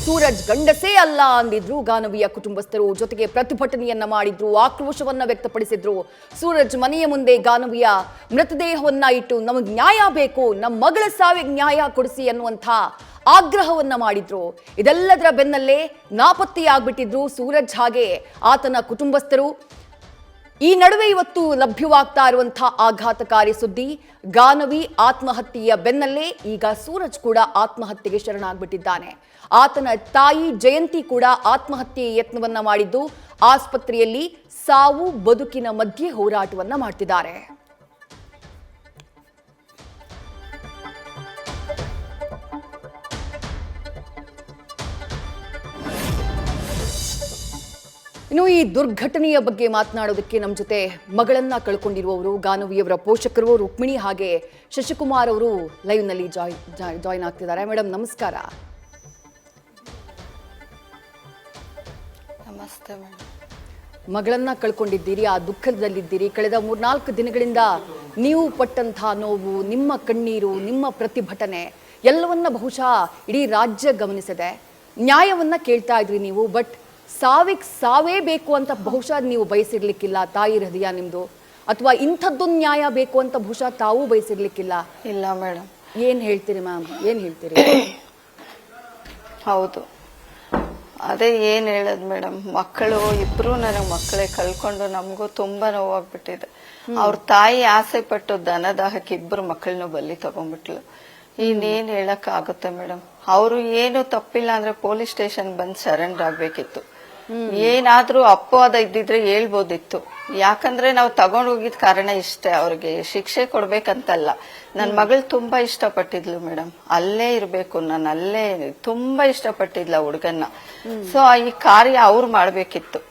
ಸೂರಜ್ ಗಂಡಸೇ ಅಲ್ಲ ಅಂದಿದ್ರು ಗಾನವಿಯ ಕುಟುಂಬಸ್ಥರು. ಜೊತೆಗೆ ಪ್ರತಿಭಟನೆಯನ್ನ ಮಾಡಿದ್ರು, ಆಕ್ರೋಶವನ್ನ ವ್ಯಕ್ತಪಡಿಸಿದ್ರು. ಸೂರಜ್ ಮನೆಯ ಮುಂದೆ ಗಾನವಿಯ ಮೃತದೇಹವನ್ನ ಇಟ್ಟು ನಮಗೆ ನ್ಯಾಯ ಬೇಕು, ನಮ್ಮ ಮಗಳ ಸಾವಿಗೆ ನ್ಯಾಯ ಕೊಡಿಸಿ ಅನ್ನುವಂಥ ಆಗ್ರಹವನ್ನ ಮಾಡಿದ್ರು. ಇದೆಲ್ಲದರ ಬೆನ್ನಲ್ಲೇ ನಾಪತ್ತೆಯಾಗ್ಬಿಟ್ಟಿದ್ರು ಸೂರಜ್ ಹಾಗೆ ಆತನ ಕುಟುಂಬಸ್ಥರು. ಈ ನಡುವೆ ಇವತ್ತು ಲಭ್ಯವಾಗ್ತಾ ಇರುವಂತಹ ಆಘಾತಕಾರಿ ಸುದ್ದಿ, ಗಾನವಿ ಆತ್ಮಹತ್ಯೆಯ ಬೆನ್ನಲ್ಲೇ ಈಗ ಸೂರಜ್ ಕೂಡ ಆತ್ಮಹತ್ಯೆಗೆ ಶರಣಾಗ್ಬಿಟ್ಟಿದ್ದಾನೆ. ಆತನ ತಾಯಿ ಜಯಂತಿ ಕೂಡ ಆತ್ಮಹತ್ಯೆ ಯತ್ನವನ್ನ ಮಾಡಿದ್ದು ಆಸ್ಪತ್ರೆಯಲ್ಲಿ ಸಾವು ಬದುಕಿನ ಮಧ್ಯೆ ಹೋರಾಟವನ್ನ ಮಾಡ್ತಿದ್ದಾರೆ. ಇನ್ನು ಈ ದುರ್ಘಟನೆಯ ಬಗ್ಗೆ ಮಾತನಾಡೋದಕ್ಕೆ ನಮ್ಮ ಜೊತೆ ಮಗಳನ್ನ ಕಳ್ಕೊಂಡಿರುವವರು ಗಾನವಿಯವರ ಪೋಷಕರು ರುಕ್ಮಿಣಿ ಹಾಗೆ ಶಶಿಕುಮಾರ್ ಅವರು ಲೈವ್ ನಲ್ಲಿ ಜಾಯಿನ್ ಆಗ್ತಿದ್ದಾರೆ. ಮೇಡಮ್ ನಮಸ್ಕಾರ. ನಮಸ್ತೆ ಮೇಡಮ್. ಮಗಳನ್ನ ಕಳ್ಕೊಂಡಿದ್ದೀರಿ, ಆ ದುಃಖದಲ್ಲಿದ್ದೀರಿ. ಕಳೆದ 3-4 ದಿನಗಳಿಂದ ನೀವು ಪಟ್ಟಂತಹ ನೋವು, ನಿಮ್ಮ ಕಣ್ಣೀರು, ನಿಮ್ಮ ಪ್ರತಿಭಟನೆ ಎಲ್ಲವನ್ನ ಬಹುಶಃ ಇಡೀ ರಾಜ್ಯ ಗಮನಿಸಿದೆ. ನ್ಯಾಯವನ್ನ ಕೇಳ್ತಾ ಇದ್ರಿ ನೀವು, ಬಟ್ ಸಾವೇ ಬೇಕು ಅಂತ ಬಹುಶಃ ನೀವು ಬಯಸಿರ್ಲಿಕ್ಕಿಲ್ಲ. ತಾಯಿ ಹೃದಯ ನಿಮ್ದು, ಅಥವಾ ಇಂಥದ್ದೊಂದು ನ್ಯಾಯ ಬೇಕು ಅಂತ ಬಹುಶಃ ತಾವು ಬಯಸಿರ್ಲಿಕ್ಕಿಲ್ಲ. ಇಲ್ಲ ಮೇಡಮ್. ಏನ್ ಹೇಳ್ತೀರಿ ಮ್ಯಾಮ್, ಏನ್ ಹೇಳ್ತೀರಿ? ಹೌದು, ಅದೇ ಏನ್ ಹೇಳದ್ ಮೇಡಮ್, ಮಕ್ಕಳು ಇಬ್ರು ನನಗೆ ಮಕ್ಕಳೇ ಕಳ್ಕೊಂಡು ನಮಗೂ ತುಂಬಾ ನೋವಾಗ್ಬಿಟ್ಟಿದೆ. ಅವ್ರ ತಾಯಿ ಆಸೆ ಪಟ್ಟು ದನದಾಹಕ್ಕೆ ಇಬ್ರು ಮಕ್ಕಳನ್ನು ಬಲಿ ತಗೊಂಡ್ಬಿಟ್ಲು. ಇನ್ನೇನ್ ಹೇಳಕ್ ಆಗುತ್ತೆ ಮೇಡಮ್. ಅವರು ಏನು ತಪ್ಪಿಲ್ಲ ಅಂದ್ರೆ ಪೊಲೀಸ್ ಸ್ಟೇಷನ್ ಬಂದ್ ಸರೆಂಡರ್ ಆಗ್ಬೇಕಿತ್ತು. ಏನಾದ್ರೂ ಅಪವಾದ ಇದ್ದಿದ್ರೆ ಹೇಳ್ಬೋದಿತ್ತು. ಯಾಕಂದ್ರೆ ನಾವು ತಗೊಂಡ್ ಹೋಗಿದ್ ಕಾರಣ ಇಷ್ಟೇ, ಅವ್ರಿಗೆ ಶಿಕ್ಷೆ ಕೊಡ್ಬೇಕಂತಲ್ಲ. ನನ್ ಮಗಳು ತುಂಬಾ ಇಷ್ಟಪಟ್ಟಿದ್ಲು ಮೇಡಮ್, ಅಲ್ಲೇ ಇರ್ಬೇಕು, ನಾನು ಅಲ್ಲೇ ತುಂಬಾ ಇಷ್ಟಪಟ್ಟಿದ್ಲ ಹುಡುಗನ್ನ. ಸೊ ಈ ಕಾರ್ಯ ಅವ್ರು ಮಾಡ್ಬೇಕಿತ್ತು,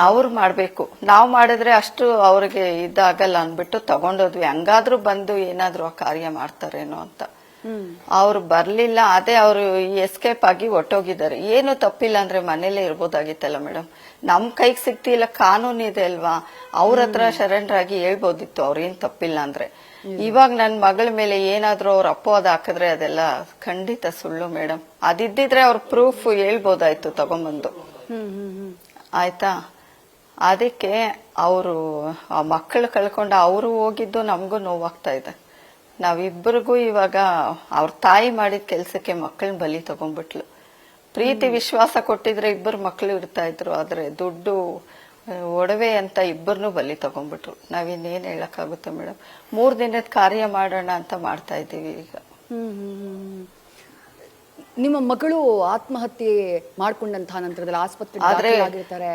ಅವ್ರು ಮಾಡ್ಬೇಕು. ನಾವ್ ಮಾಡಿದ್ರೆ ಅಷ್ಟು ಅವ್ರಿಗೆ ಇದಾಗಲ್ಲ ಅನ್ಬಿಟ್ಟು ತಗೊಂಡೋದ್ವಿ. ಹಂಗಾದ್ರೂ ಬಂದು ಏನಾದ್ರು ಆ ಕಾರ್ಯ ಮಾಡ್ತಾರೇನೋ ಅಂತ. ಅವ್ರು ಬರ್ಲಿಲ್ಲ. ಅದೇ ಅವರು ಎಸ್ಕೇಪ್ ಆಗಿ ಹೊಟ್ಟೋಗಿದ್ದಾರೆ. ಏನು ತಪ್ಪಿಲ್ಲ ಅಂದ್ರೆ ಮನೇಲೆ ಇರ್ಬೋದಾಗಿತ್ತಲ್ಲ ಮೇಡಮ್. ನಮ್ ಕೈಗೆ ಸಿಗ್ತಿಲ್ಲ, ಕಾನೂನು ಇದೆ ಅಲ್ವಾ, ಅವ್ರ ಹತ್ರ ಸರೆಂಡರ್ ಆಗಿ ಹೇಳ್ಬೋದಿತ್ತು ಅವ್ರೇನ್ ತಪ್ಪಿಲ್ಲ ಅಂದ್ರೆ. ಇವಾಗ ನನ್ ಮಗಳ ಮೇಲೆ ಏನಾದ್ರೂ ಅವ್ರ ಅಪವಾದ ಹಾಕಿದ್ರೆ ಅದೆಲ್ಲ ಖಂಡಿತ ಸುಳ್ಳು ಮೇಡಮ್. ಅದಿದ್ದಿದ್ರೆ ಅವ್ರ ಪ್ರೂಫ್ ಹೇಳ್ಬೋದಾಯ್ತು ತಗೊಂಬಂದು. ಆಯ್ತಾ? ಅದಕ್ಕೆ ಅವರು ಆ ಮಕ್ಕಳು ಕಳ್ಕೊಂಡು ಅವರು ಹೋಗಿದ್ದು ನಮಗೂ ನೋವಾಗ್ತಾ ಇದೆ. ನಾವಿಬ್ಬರಿಗೂ ಇವಾಗ ಅವ್ರ ತಾಯಿ ಮಾಡಿದ ಕೆಲ್ಸಕ್ಕೆ ಮಕ್ಕಳನ್ನ ಬಲಿ ತಗೊಂಡ್ಬಿಟ್ಲು. ಪ್ರೀತಿ ವಿಶ್ವಾಸ ಕೊಟ್ಟಿದ್ರೆ ಇಬ್ಬರು ಮಕ್ಕಳು ಇರ್ತಾ ಇದ್ರು, ಆದ್ರೆ ದುಡ್ಡು ಒಡವೆ ಅಂತ ಇಬ್ಬರನ್ನು ಬಲಿ ತಗೊಂಡ್ಬಿಟ್ರು. ನಾವಿನ್ನೇನ್ ಹೇಳಕ್ಕಾಗುತ್ತೆ ಮೇಡಮ್. 3 ದಿನದ ಕಾರ್ಯ ಮಾಡೋಣ ಅಂತ ಮಾಡ್ತಾ ಇದ್ದೀವಿ ಈಗ. ನಿಮ್ಮ ಮಗಳು ಆತ್ಮಹತ್ಯೆ ಮಾಡ್ಕೊಂಡಂತಹ ನಂತರದಲ್ಲಿ ಆಸ್ಪತ್ರೆ ಆಗಿರ್ತಾರೆ,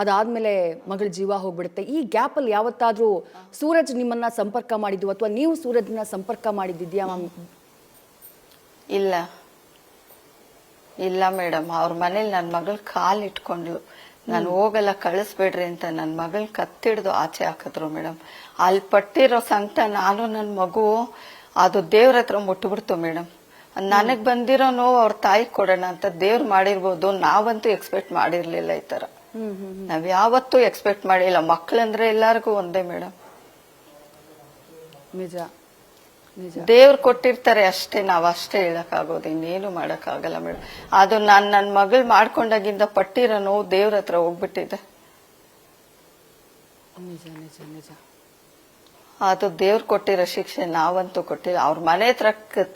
ಅದಾದ್ಮೇಲೆ ಮಗಳ ಜೀವ ಹೋಗ್ಬಿಡುತ್ತೆ. ಈ ಗ್ಯಾಪ್ ಅಲ್ಲಿ ಯಾವತ್ತಾದ್ರೂ ಸೂರಜ್ ನಿಮ್ಮನ್ನ ಸಂಪರ್ಕ ಮಾಡಿದ್ದು ಅಥವಾ ನೀವು ಸೂರಜ್ನ ಸಂಪರ್ಕ ಮಾಡಿದ್ದಿದ್ಯಾ? ಇಲ್ಲ ಇಲ್ಲ ಮೇಡಮ್. ಅವ್ರ ಮನೇಲಿ ನನ್ ಮಗಳು ಕಾಲ್ ಇಟ್ಕೊಂಡ್ಲು. ನಾನು ಹೋಗಲ್ಲ, ಕಳಿಸ್ಬೇಡ್ರಿ ಅಂತ ನನ್ ಮಗಳ್ ಕತ್ತಿಡ್ದು ಆಚೆ ಹಾಕಿದ್ರು ಮೇಡಮ್. ಅಲ್ಲಿ ಪಟ್ಟಿರೋ ಸಂಕಟ ನಾನು ನನ್ ಮಗು ಅದು ದೇವ್ರ ಹತ್ರ ಮುಟ್ಬಿಡ್ತು ಮೇಡಮ್. ನನಗ್ ಬಂದಿರೋ ನೋವು ಅವ್ರ ತಾಯಿ ಕೊಡೋಣ ಅಂತ ದೇವ್ರು ಮಾಡಿರ್ಬೋದು, ನಾವಂತೂ ಎಕ್ಸ್ಪೆಕ್ಟ್ ಮಾಡಿರ್ಲಿಲ್ಲ ಈ ತರ. ನಾವ್ ಯಾವತ್ತೂ ಎಕ್ಸ್ಪೆಕ್ಟ್ ಮಾಡಿಲ್ಲ. ಮಕ್ಳಂದ್ರೆ ಎಲ್ಲಾರ್ಗು ಒಂದೇ ಮೇಡಮ್. ನಿಜ ನಿಜ. ದೇವ್ರು ಕೊಟ್ಟಿರ್ತಾರೆ ಅಷ್ಟೇ, ನಾವ್ ಅಷ್ಟೇ ಹೇಳಕ್ ಆಗೋದು, ಇನ್ನೇನು ಮಾಡಕ್ ಆಗಲ್ಲ ಮೇಡಮ್. ಅದು ನನ್ ಮಗಳು ಮಾಡ್ಕೊಂಡಾಗಿಂದ ಪಟ್ಟಿರೋ ನೋವು ದೇವ್ರ ಹತ್ರ ಹೋಗ್ಬಿಟ್ಟಿದೆ. ನಿಜ ನಿಜ ನಿಜ. ಅದು ದೇವ್ರು ಕೊಟ್ಟಿರೋ ಶಿಕ್ಷೆ, ನಾವಂತೂ ಕೊಟ್ಟಿಲ್ಲ. ಅವ್ರ ಮನೆ ಹತ್ರ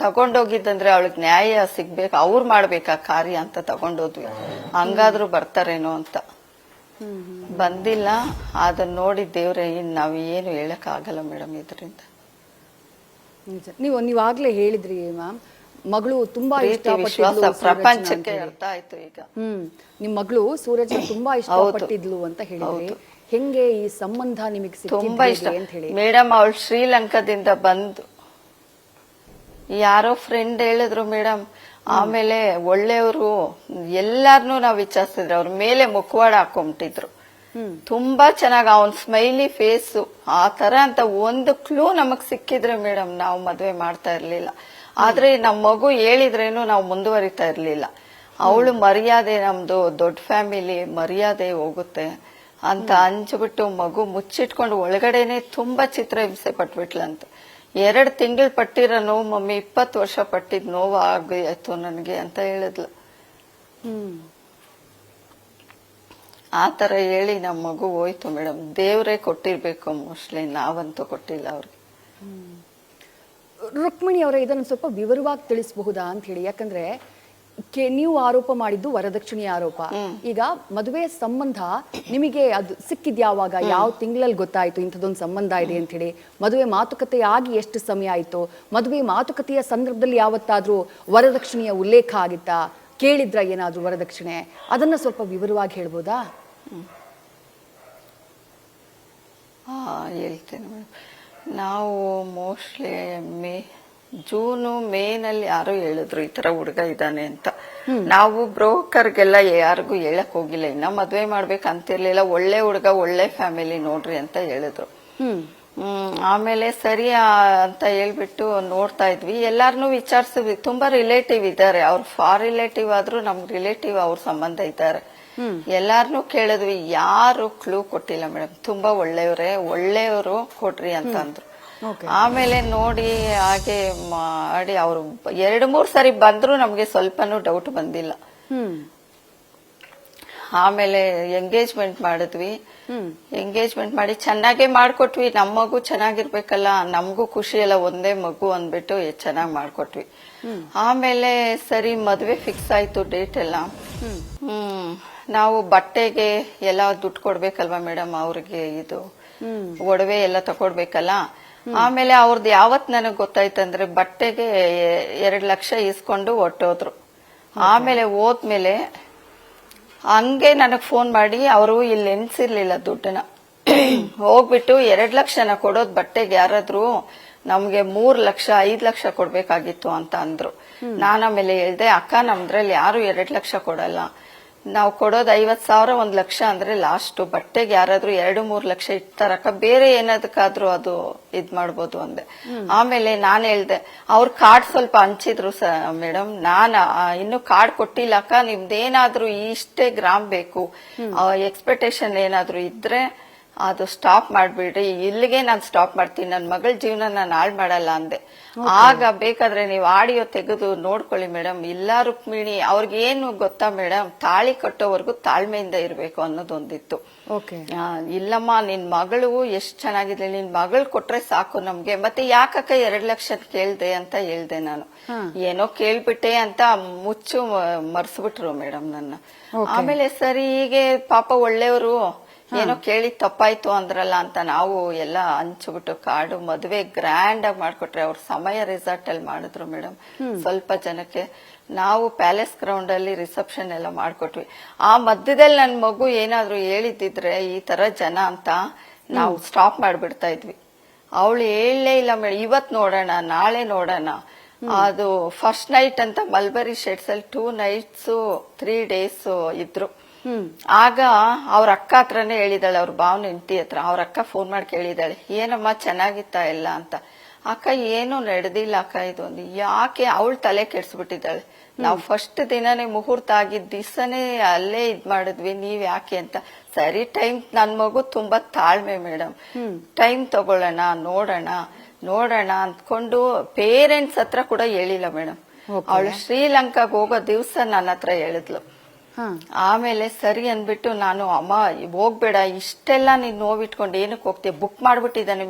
ತಗೊಂಡೋಗಿದ್ದಂದ್ರೆ ಅವಳಿಗೆ ನ್ಯಾಯ ಸಿಗ್ಬೇಕು, ಅವ್ರು ಮಾಡ್ಬೇಕಾ ಕಾರ್ಯ ಅಂತ ತಗೊಂಡೋದ್ವಿ. ಹಂಗಾದ್ರೂ ಬರ್ತಾರೇನೋ ಅಂತ. ಬಂದಿಲ್ಲ. ಅದನ್ನ ನೋಡಿ ದೇವ್ರೆ ನಾವ್ ಏನು ಹೇಳಕ್ ಆಗಲ್ಲ ಮೇಡಮ್ ಇದರಿಂದ. ನೀವಾಗ್ಲೇ ಹೇಳಿದ್ರಿ ಮ್ಯಾಮ್, ಮಗಳು ತುಂಬಾ ಇಷ್ಟಪಟ್ಟಿದ್ಲು, ಪ್ರಪಂಚಕ್ಕೆ ಅರ್ಥ ಆಯ್ತು ಈಗ. ನಿಮ್ ಮಗಳು ಸೂರಜ್ ತುಂಬಾ ಇಷ್ಟಪಟ್ಟಿದ್ಲು ಅಂತ ಹೇಳಿದ್ರಿ. ಹೆಂಗೆ ಈ ಸಂಬಂಧ ನಿಮಗೆ ತುಂಬಾ ಇಷ್ಟ ಮೇಡಮ್? ಅವಳು ಶ್ರೀಲಂಕಾದಿಂದ ಬಂದು ಯಾರೋ ಫ್ರೆಂಡ್ ಹೇಳಿದ್ರು ಮೇಡಮ್. ಆಮೇಲೆ ಒಳ್ಳೆಯವರು ಎಲ್ಲಾರ್ನು ನಾವ್ ವಿಚಾರಿಸಿದ್ರೆ ಅವ್ರ ಮೇಲೆ ಮುಖವಾಡ ಹಾಕೊಂಬಿಟ್ಟಿದ್ರು. ತುಂಬಾ ಚೆನ್ನಾಗಿ ಅವನ್ ಸ್ಮೈಲಿ ಫೇಸು ಆ ತರ ಅಂತ ಒಂದು ಕ್ಲೂ ನಮಗ್ ಸಿಕ್ಕಿದ್ರೆ ಮೇಡಮ್ ನಾವು ಮದ್ವೆ ಮಾಡ್ತಾ ಇರ್ಲಿಲ್ಲ. ಆದ್ರೆ ನಮ್ ಮಗು ಹೇಳಿದ್ರೇನು ನಾವು ಮುಂದುವರಿತಾ ಇರ್ಲಿಲ್ಲ. ಅವಳು ಮರ್ಯಾದೆ, ನಮ್ದು ದೊಡ್ಡ ಫ್ಯಾಮಿಲಿ, ಮರ್ಯಾದೆ ಹೋಗುತ್ತೆ ಅಂತ ಅಂಜ್ಬಿಟ್ಟು ಮಗು ಮುಚ್ಚಿಟ್ಕೊಂಡು ಒಳಗಡೆನೆ ತುಂಬಾ ಚಿತ್ರಹಿಂಸೆ ಪಟ್ಬಿಟ್ಲಂತ. 2 ತಿಂಗಳು ಪಟ್ಟಿರೋ ನೋವು ಮಮ್ಮಿ 20 ವರ್ಷ ಪಟ್ಟಿದ್ ನೋವು ಆಯ್ತು ನನ್ಗೆ ಅಂತ ಹೇಳಿದ್ಲು. ಆ ತರ ಹೇಳಿ ನಮ್ಮ ಮಗು ಹೋಯ್ತು ಮೇಡಮ್. ದೇವ್ರೇ ಕೊಟ್ಟಿರ್ಬೇಕು ಮೋಸ್ಟ್ಲಿ, ನಾವಂತೂ ಕೊಟ್ಟಿಲ್ಲ ಅವ್ರಿಗೆ. ರುಕ್ಮಿಣಿ ಅವರೇ, ಇದನ್ನು ಸ್ವಲ್ಪ ವಿವರವಾಗಿ ತಿಳಿಸಬಹುದಾ ಅಂತ ಹೇಳಿ. ಯಾಕಂದ್ರೆ ನೀವು ಆರೋಪ ಮಾಡಿದ್ದು ವರದಕ್ಷಿಣೆಯ ಆರೋಪ. ಈಗ ಮದುವೆ ಸಂಬಂಧ ನಿಮಗೆ ಅದು ಸಿಕ್ಕಿದ್ಯಾವಾಗ, ಯಾವ ತಿಂಗಳಲ್ಲಿ ಗೊತ್ತಾಯ್ತು ಇಂಥದ್ದೊಂದು ಸಂಬಂಧ ಇದೆ ಅಂತ ಹೇಳಿ? ಮದುವೆ ಮಾತುಕತೆ ಆಗಿ ಎಷ್ಟು ಸಮಯ ಆಯ್ತು? ಮದುವೆ ಮಾತುಕತೆಯ ಸಂದರ್ಭದಲ್ಲಿ ಯಾವತ್ತಾದ್ರೂ ವರದಕ್ಷಿಣೆಯ ಉಲ್ಲೇಖ ಆಗಿತ್ತಾ? ಕೇಳಿದ್ರ ಏನಾದ್ರೂ ವರದಕ್ಷಿಣೆ? ಅದನ್ನ ಸ್ವಲ್ಪ ವಿವರವಾಗಿ ಹೇಳ್ಬೋದಾ? ಹೇಳ್ತೇನೆ ಮೇಡಮ್. ನಾವು ಮೋಸ್ಟ್ಲಿ ಜೂನು ಮೇನಲ್ಲಿ ಯಾರೋ ಹೇಳಿದ್ರು ಈ ತರ ಹುಡುಗ ಇದ್ದಾನೆ ಅಂತ. ನಾವು ಬ್ರೋಕರ್ಗೆಲ್ಲ ಯಾರಿಗೂ ಹೇಳಕ್ ಹೋಗಿಲ್ಲ, ಇನ್ನ ಮದ್ವೆ ಮಾಡ್ಬೇಕಂತಿರ್ಲಿಲ್ಲ. ಒಳ್ಳೆ ಹುಡುಗ, ಒಳ್ಳೆ ಫ್ಯಾಮಿಲಿ ನೋಡ್ರಿ ಅಂತ ಹೇಳಿದ್ರು. ಆಮೇಲೆ ಸರಿ ಅಂತ ಹೇಳ್ಬಿಟ್ಟು ನೋಡ್ತಾ ಇದ್ವಿ. ಎಲ್ಲಾರನು ವಿಚಾರಿಸಿದ್ವಿ. ತುಂಬಾ ರಿಲೇಟಿವ್ ಇದ್ದಾರೆ, ಅವ್ರ ಫಾರ್ ರಿಲೇಟಿವ್ ಆದ್ರೂ ನಮ್ ರಿಲೇಟಿವ್ ಅವ್ರ ಸಂಬಂಧ ಇದ್ದಾರೆ. ಎಲ್ಲಾರನು ಕೇಳಿದ್ವಿ, ಯಾರು ಕ್ಲೂ ಕೊಟ್ಟಿಲ್ಲ ಮೇಡಮ್. ತುಂಬಾ ಒಳ್ಳೆಯವರು ಕೊಡ್ರಿ ಅಂತ ಅಂದ್ರು. ಆಮೇಲೆ ನೋಡಿ ಹಾಗೆ ಮಾಡಿ ಅವ್ರು 2-3 ಸರಿ ಬಂದ್ರು, ನಮ್ಗೆ ಸ್ವಲ್ಪನೂ ಡೌಟ್ ಬಂದಿಲ್ಲ. ಆಮೇಲೆ ಎಂಗೇಜ್ಮೆಂಟ್ ಮಾಡಿದ್ವಿ. ಎಂಗೇಜ್ಮೆಂಟ್ ಮಾಡಿ ಚೆನ್ನಾಗೇ ಮಾಡ್ಕೊಟ್ವಿ. ನಮ್ಮ ಮಗು ಚೆನ್ನಾಗಿರ್ಬೇಕಲ್ಲ, ನಮಗೂ ಖುಷಿ ಅಲ್ಲ, ಒಂದೇ ಮಗು ಅಂದ್ಬಿಟ್ಟು ಚೆನ್ನಾಗ್ ಮಾಡ್ಕೊಟ್ವಿ. ಆಮೇಲೆ ಸರಿ ಮದ್ವೆ ಫಿಕ್ಸ್ ಆಯ್ತು, ಡೇಟ್ ಎಲ್ಲ. ನಾವು ಬಟ್ಟೆಗೆ ಎಲ್ಲ ದುಡ್ಡು ಕೊಡ್ಬೇಕಲ್ವಾ ಮೇಡಮ್, ಅವ್ರಿಗೆ ಇದು ಒಡವೆ ಎಲ್ಲ ತಕೊಡ್ಬೇಕಲ್ಲ. ಆಮೇಲೆ ಅವ್ರದ್ದು ಯಾವತ್ ನನಗ್ ಗೊತ್ತಾಯ್ತಂದ್ರೆ ಬಟ್ಟೆಗೆ 2 ಲಕ್ಷ ಇಸ್ಕೊಂಡು ಹೊಟ್ಟೋದ್ರು. ಆಮೇಲೆ ಹೋದ್ಮೇಲೆ ಹಂಗೆ ನನಗ್ ಫೋನ್ ಮಾಡಿ, ಅವರು ಇಲ್ಲಿ ಎನ್ಸಿರ್ಲಿಲ್ಲ ದುಡ್ಡನ್ನ, ಹೋಗ್ಬಿಟ್ಟು 2 ಲಕ್ಷನ ಕೊಡೋದ್ ಬಟ್ಟೆಗೆ, ಯಾರಾದ್ರೂ ನಮ್ಗೆ 3 ಲಕ್ಷ 5 ಲಕ್ಷ ಕೊಡ್ಬೇಕಾಗಿತ್ತು ಅಂತ ಅಂದ್ರು. ನಾನು ಆಮೇಲೆ ಹೇಳ್ದೆ, ಅಕ್ಕ ನಮ್ದ್ರಲ್ಲಿ ಯಾರು 2 ಲಕ್ಷ ಕೊಡಲ್ಲ, ನಾವು ಕೊಡೋದು 50,000 1 ಲಕ್ಷ ಅಂದ್ರೆ ಲಾಸ್ಟ್. ಬಟ್ಟೆಗೆ ಯಾರಾದ್ರೂ 2-3 ಲಕ್ಷ ಇಡ್ತಾರಕ್ಕ, ಬೇರೆ ಏನದಕ್ಕಾದ್ರೂ ಅದು ಇದ್ ಮಾಡ್ಬೋದು ಅಂದೆ. ಆಮೇಲೆ ನಾನ್ ಹೇಳ್ದೆ, ಅವ್ರ ಕಾರ್ಡ್ ಸ್ವಲ್ಪ ಹಂಚಿದ್ರು ಮೇಡಮ್. ಇನ್ನು ಕಾರ್ಡ್ ಕೊಟ್ಟಿಲ್ಲ ಅಕ್ಕ, ನಿಮ್ದೇನಾದ್ರೂ ಇಷ್ಟೇ ಗ್ರಾಮ್ ಬೇಕು, ಎಕ್ಸ್ಪೆಕ್ಟೇಷನ್ ಏನಾದ್ರೂ ಇದ್ರೆ ಅದು ಸ್ಟಾಪ್ ಮಾಡ್ಬಿಡ್ರಿ, ಇಲ್ಲಿಗೆ ನಾನು ಸ್ಟಾಪ್ ಮಾಡ್ತೀನಿ, ನನ್ನ ಮಗಳ ಜೀವನ ನಾನು ಹಾಳು ಮಾಡಲ್ಲ ಅಂದೆ. ಆಗ ಬೇಕಾದ್ರೆ ನೀವು ಆಡಿಯೋ ತೆಗೆದು ನೋಡ್ಕೊಳ್ಳಿ ಮೇಡಮ್. ಇಲ್ಲ ರುಕ್ಮಿಣಿ, ಅವ್ರಿಗೇನು ಗೊತ್ತಾ ಮೇಡಮ್, ತಾಳಿ ಕಟ್ಟೋವರೆಗೂ ತಾಳ್ಮೆಯಿಂದ ಇರ್ಬೇಕು ಅನ್ನೋದೊಂದಿತ್ತು. ಇಲ್ಲಮ್ಮ, ನಿನ್ ಮಗಳು ಎಷ್ಟ್ ಚೆನ್ನಾಗಿದೆ, ನಿನ್ ಮಗಳು ಕೊಟ್ರೆ ಸಾಕು ನಮ್ಗೆ, ಮತ್ತೆ ಯಾಕಕ್ಕ 2 ಲಕ್ಷ ಕೇಳ್ದೆ ಅಂತ ಹೇಳ್ದೆ ನಾನು. ಏನೋ ಕೇಳ್ಬಿಟ್ಟೆ ಅಂತ ಮುಚ್ಚು ಮರ್ಸ್ಬಿಟ್ರು ಮೇಡಮ್ ನನ್ನ. ಆಮೇಲೆ ಸರಿ, ಹೀಗೆ ಪಾಪ ಒಳ್ಳೆಯವರು, ಏನೋ ಕೇಳಿ ತಪ್ಪಾಯ್ತು ಅಂದ್ರಲ್ಲ ಅಂತ ನಾವು ಎಲ್ಲ ಹಂಚ್ಬಿಟ್ಟು ಕಾರ್ಡು ಮದುವೆ ಗ್ರ್ಯಾಂಡ್ ಆಗಿ ಮಾಡ್ಕೊಟ್ರೆ. ಅವ್ರ ಸಮಯ ರೆಸಾರ್ಟ್ ಅಲ್ಲಿ ಮಾಡಿದ್ರು ಮೇಡಮ್, ಸ್ವಲ್ಪ ಜನಕ್ಕೆ. ನಾವು ಪ್ಯಾಲೇಸ್ ಗ್ರೌಂಡ್ ಅಲ್ಲಿ ರಿಸೆಪ್ಷನ್ ಎಲ್ಲ ಮಾಡ್ಕೊಟ್ವಿ. ಆ ಮಧ್ಯದಲ್ಲಿ ನನ್ ಮಗು ಏನಾದ್ರು ಹೇಳಿದ್ರೆ ಈ ತರ ಜನ ಅಂತ, ನಾವು ಸ್ಟಾಪ್ ಮಾಡ್ಬಿಡ್ತಾ ಇದ್ವಿ. ಅವಳು ಹೇಳಲೇ ಇಲ್ಲ ಮೇಡಮ್, ಇವತ್ ನೋಡೋಣ ನಾಳೆ ನೋಡೋಣ. ಅದು ಫಸ್ಟ್ ನೈಟ್ ಅಂತ ಮಲ್ಬರಿ ಶೆಡ್ಸ್ ಅಲ್ಲಿ 2 nights 3 days ಇದ್ರು. ಆಗ ಅವ್ರ ಅಕ್ಕ ಹತ್ರನೇ ಹೇಳಿದಾಳೆ, ಅವ್ರ ಭಾವನ ಹೆಂಡತಿ ಹತ್ರ. ಅವ್ರ ಅಕ್ಕ ಫೋನ್ ಮಾಡಿ ಕೇಳಿದಾಳೆ, ಏನಮ್ಮ ಚೆನ್ನಾಗಿತ್ತ ಎಲ್ಲ ಅಂತ. ಅಕ್ಕ ಏನು ನಡೆದಿಲ್ಲ ಅಕ್ಕ ಇದು ಒಂದು. ಯಾಕೆ? ಅವಳು ತಲೆ ಕೆಡ್ಸ್ಬಿಟ್ಟಿದ್ದಾಳೆ. ನಾವು ಫಸ್ಟ್ ದಿನನೇ ಮುಹೂರ್ತ ಆಗಿದ್ದ ದಿವಸನೇ ಅಲ್ಲೇ ಇದ್ ಮಾಡಿದ್ವಿ, ನೀವ್ ಯಾಕೆ ಅಂತ. ಸರಿ, ಟೈಮ್, ನನ್ ಮಗು ತುಂಬಾ ತಾಳ್ಮೆ ಮೇಡಮ್, ಟೈಮ್ ತಗೊಳ್ಳೋಣ ನೋಡೋಣ ಅಂದ್ಕೊಂಡು ಪೇರೆಂಟ್ಸ್ ಹತ್ರ ಕೂಡ ಹೇಳಿಲ್ಲ ಮೇಡಮ್. ಅವಳು ಶ್ರೀಲಂಕಾಗ್ ಹೋಗೋ ದಿವ್ಸ ನನ್ನ ಹತ್ರ ಹೇಳಿದ್ಲು. ಆಮೇಲೆ ಸರಿ ಅಂದ್ಬಿಟ್ಟು ನಾನು, ಅಮ್ಮ ಹೋಗ್ಬೇಡ, ಇಷ್ಟೆಲ್ಲ ನೀನ್ ನೋವಿಟ್ಕೊಂಡು ಏನಕ್ಕೆ ಹೋಗ್ತೀಯ, ಬುಕ್ ಮಾಡ್ಬಿಟ್ಟಿದ್ದಾನೆ.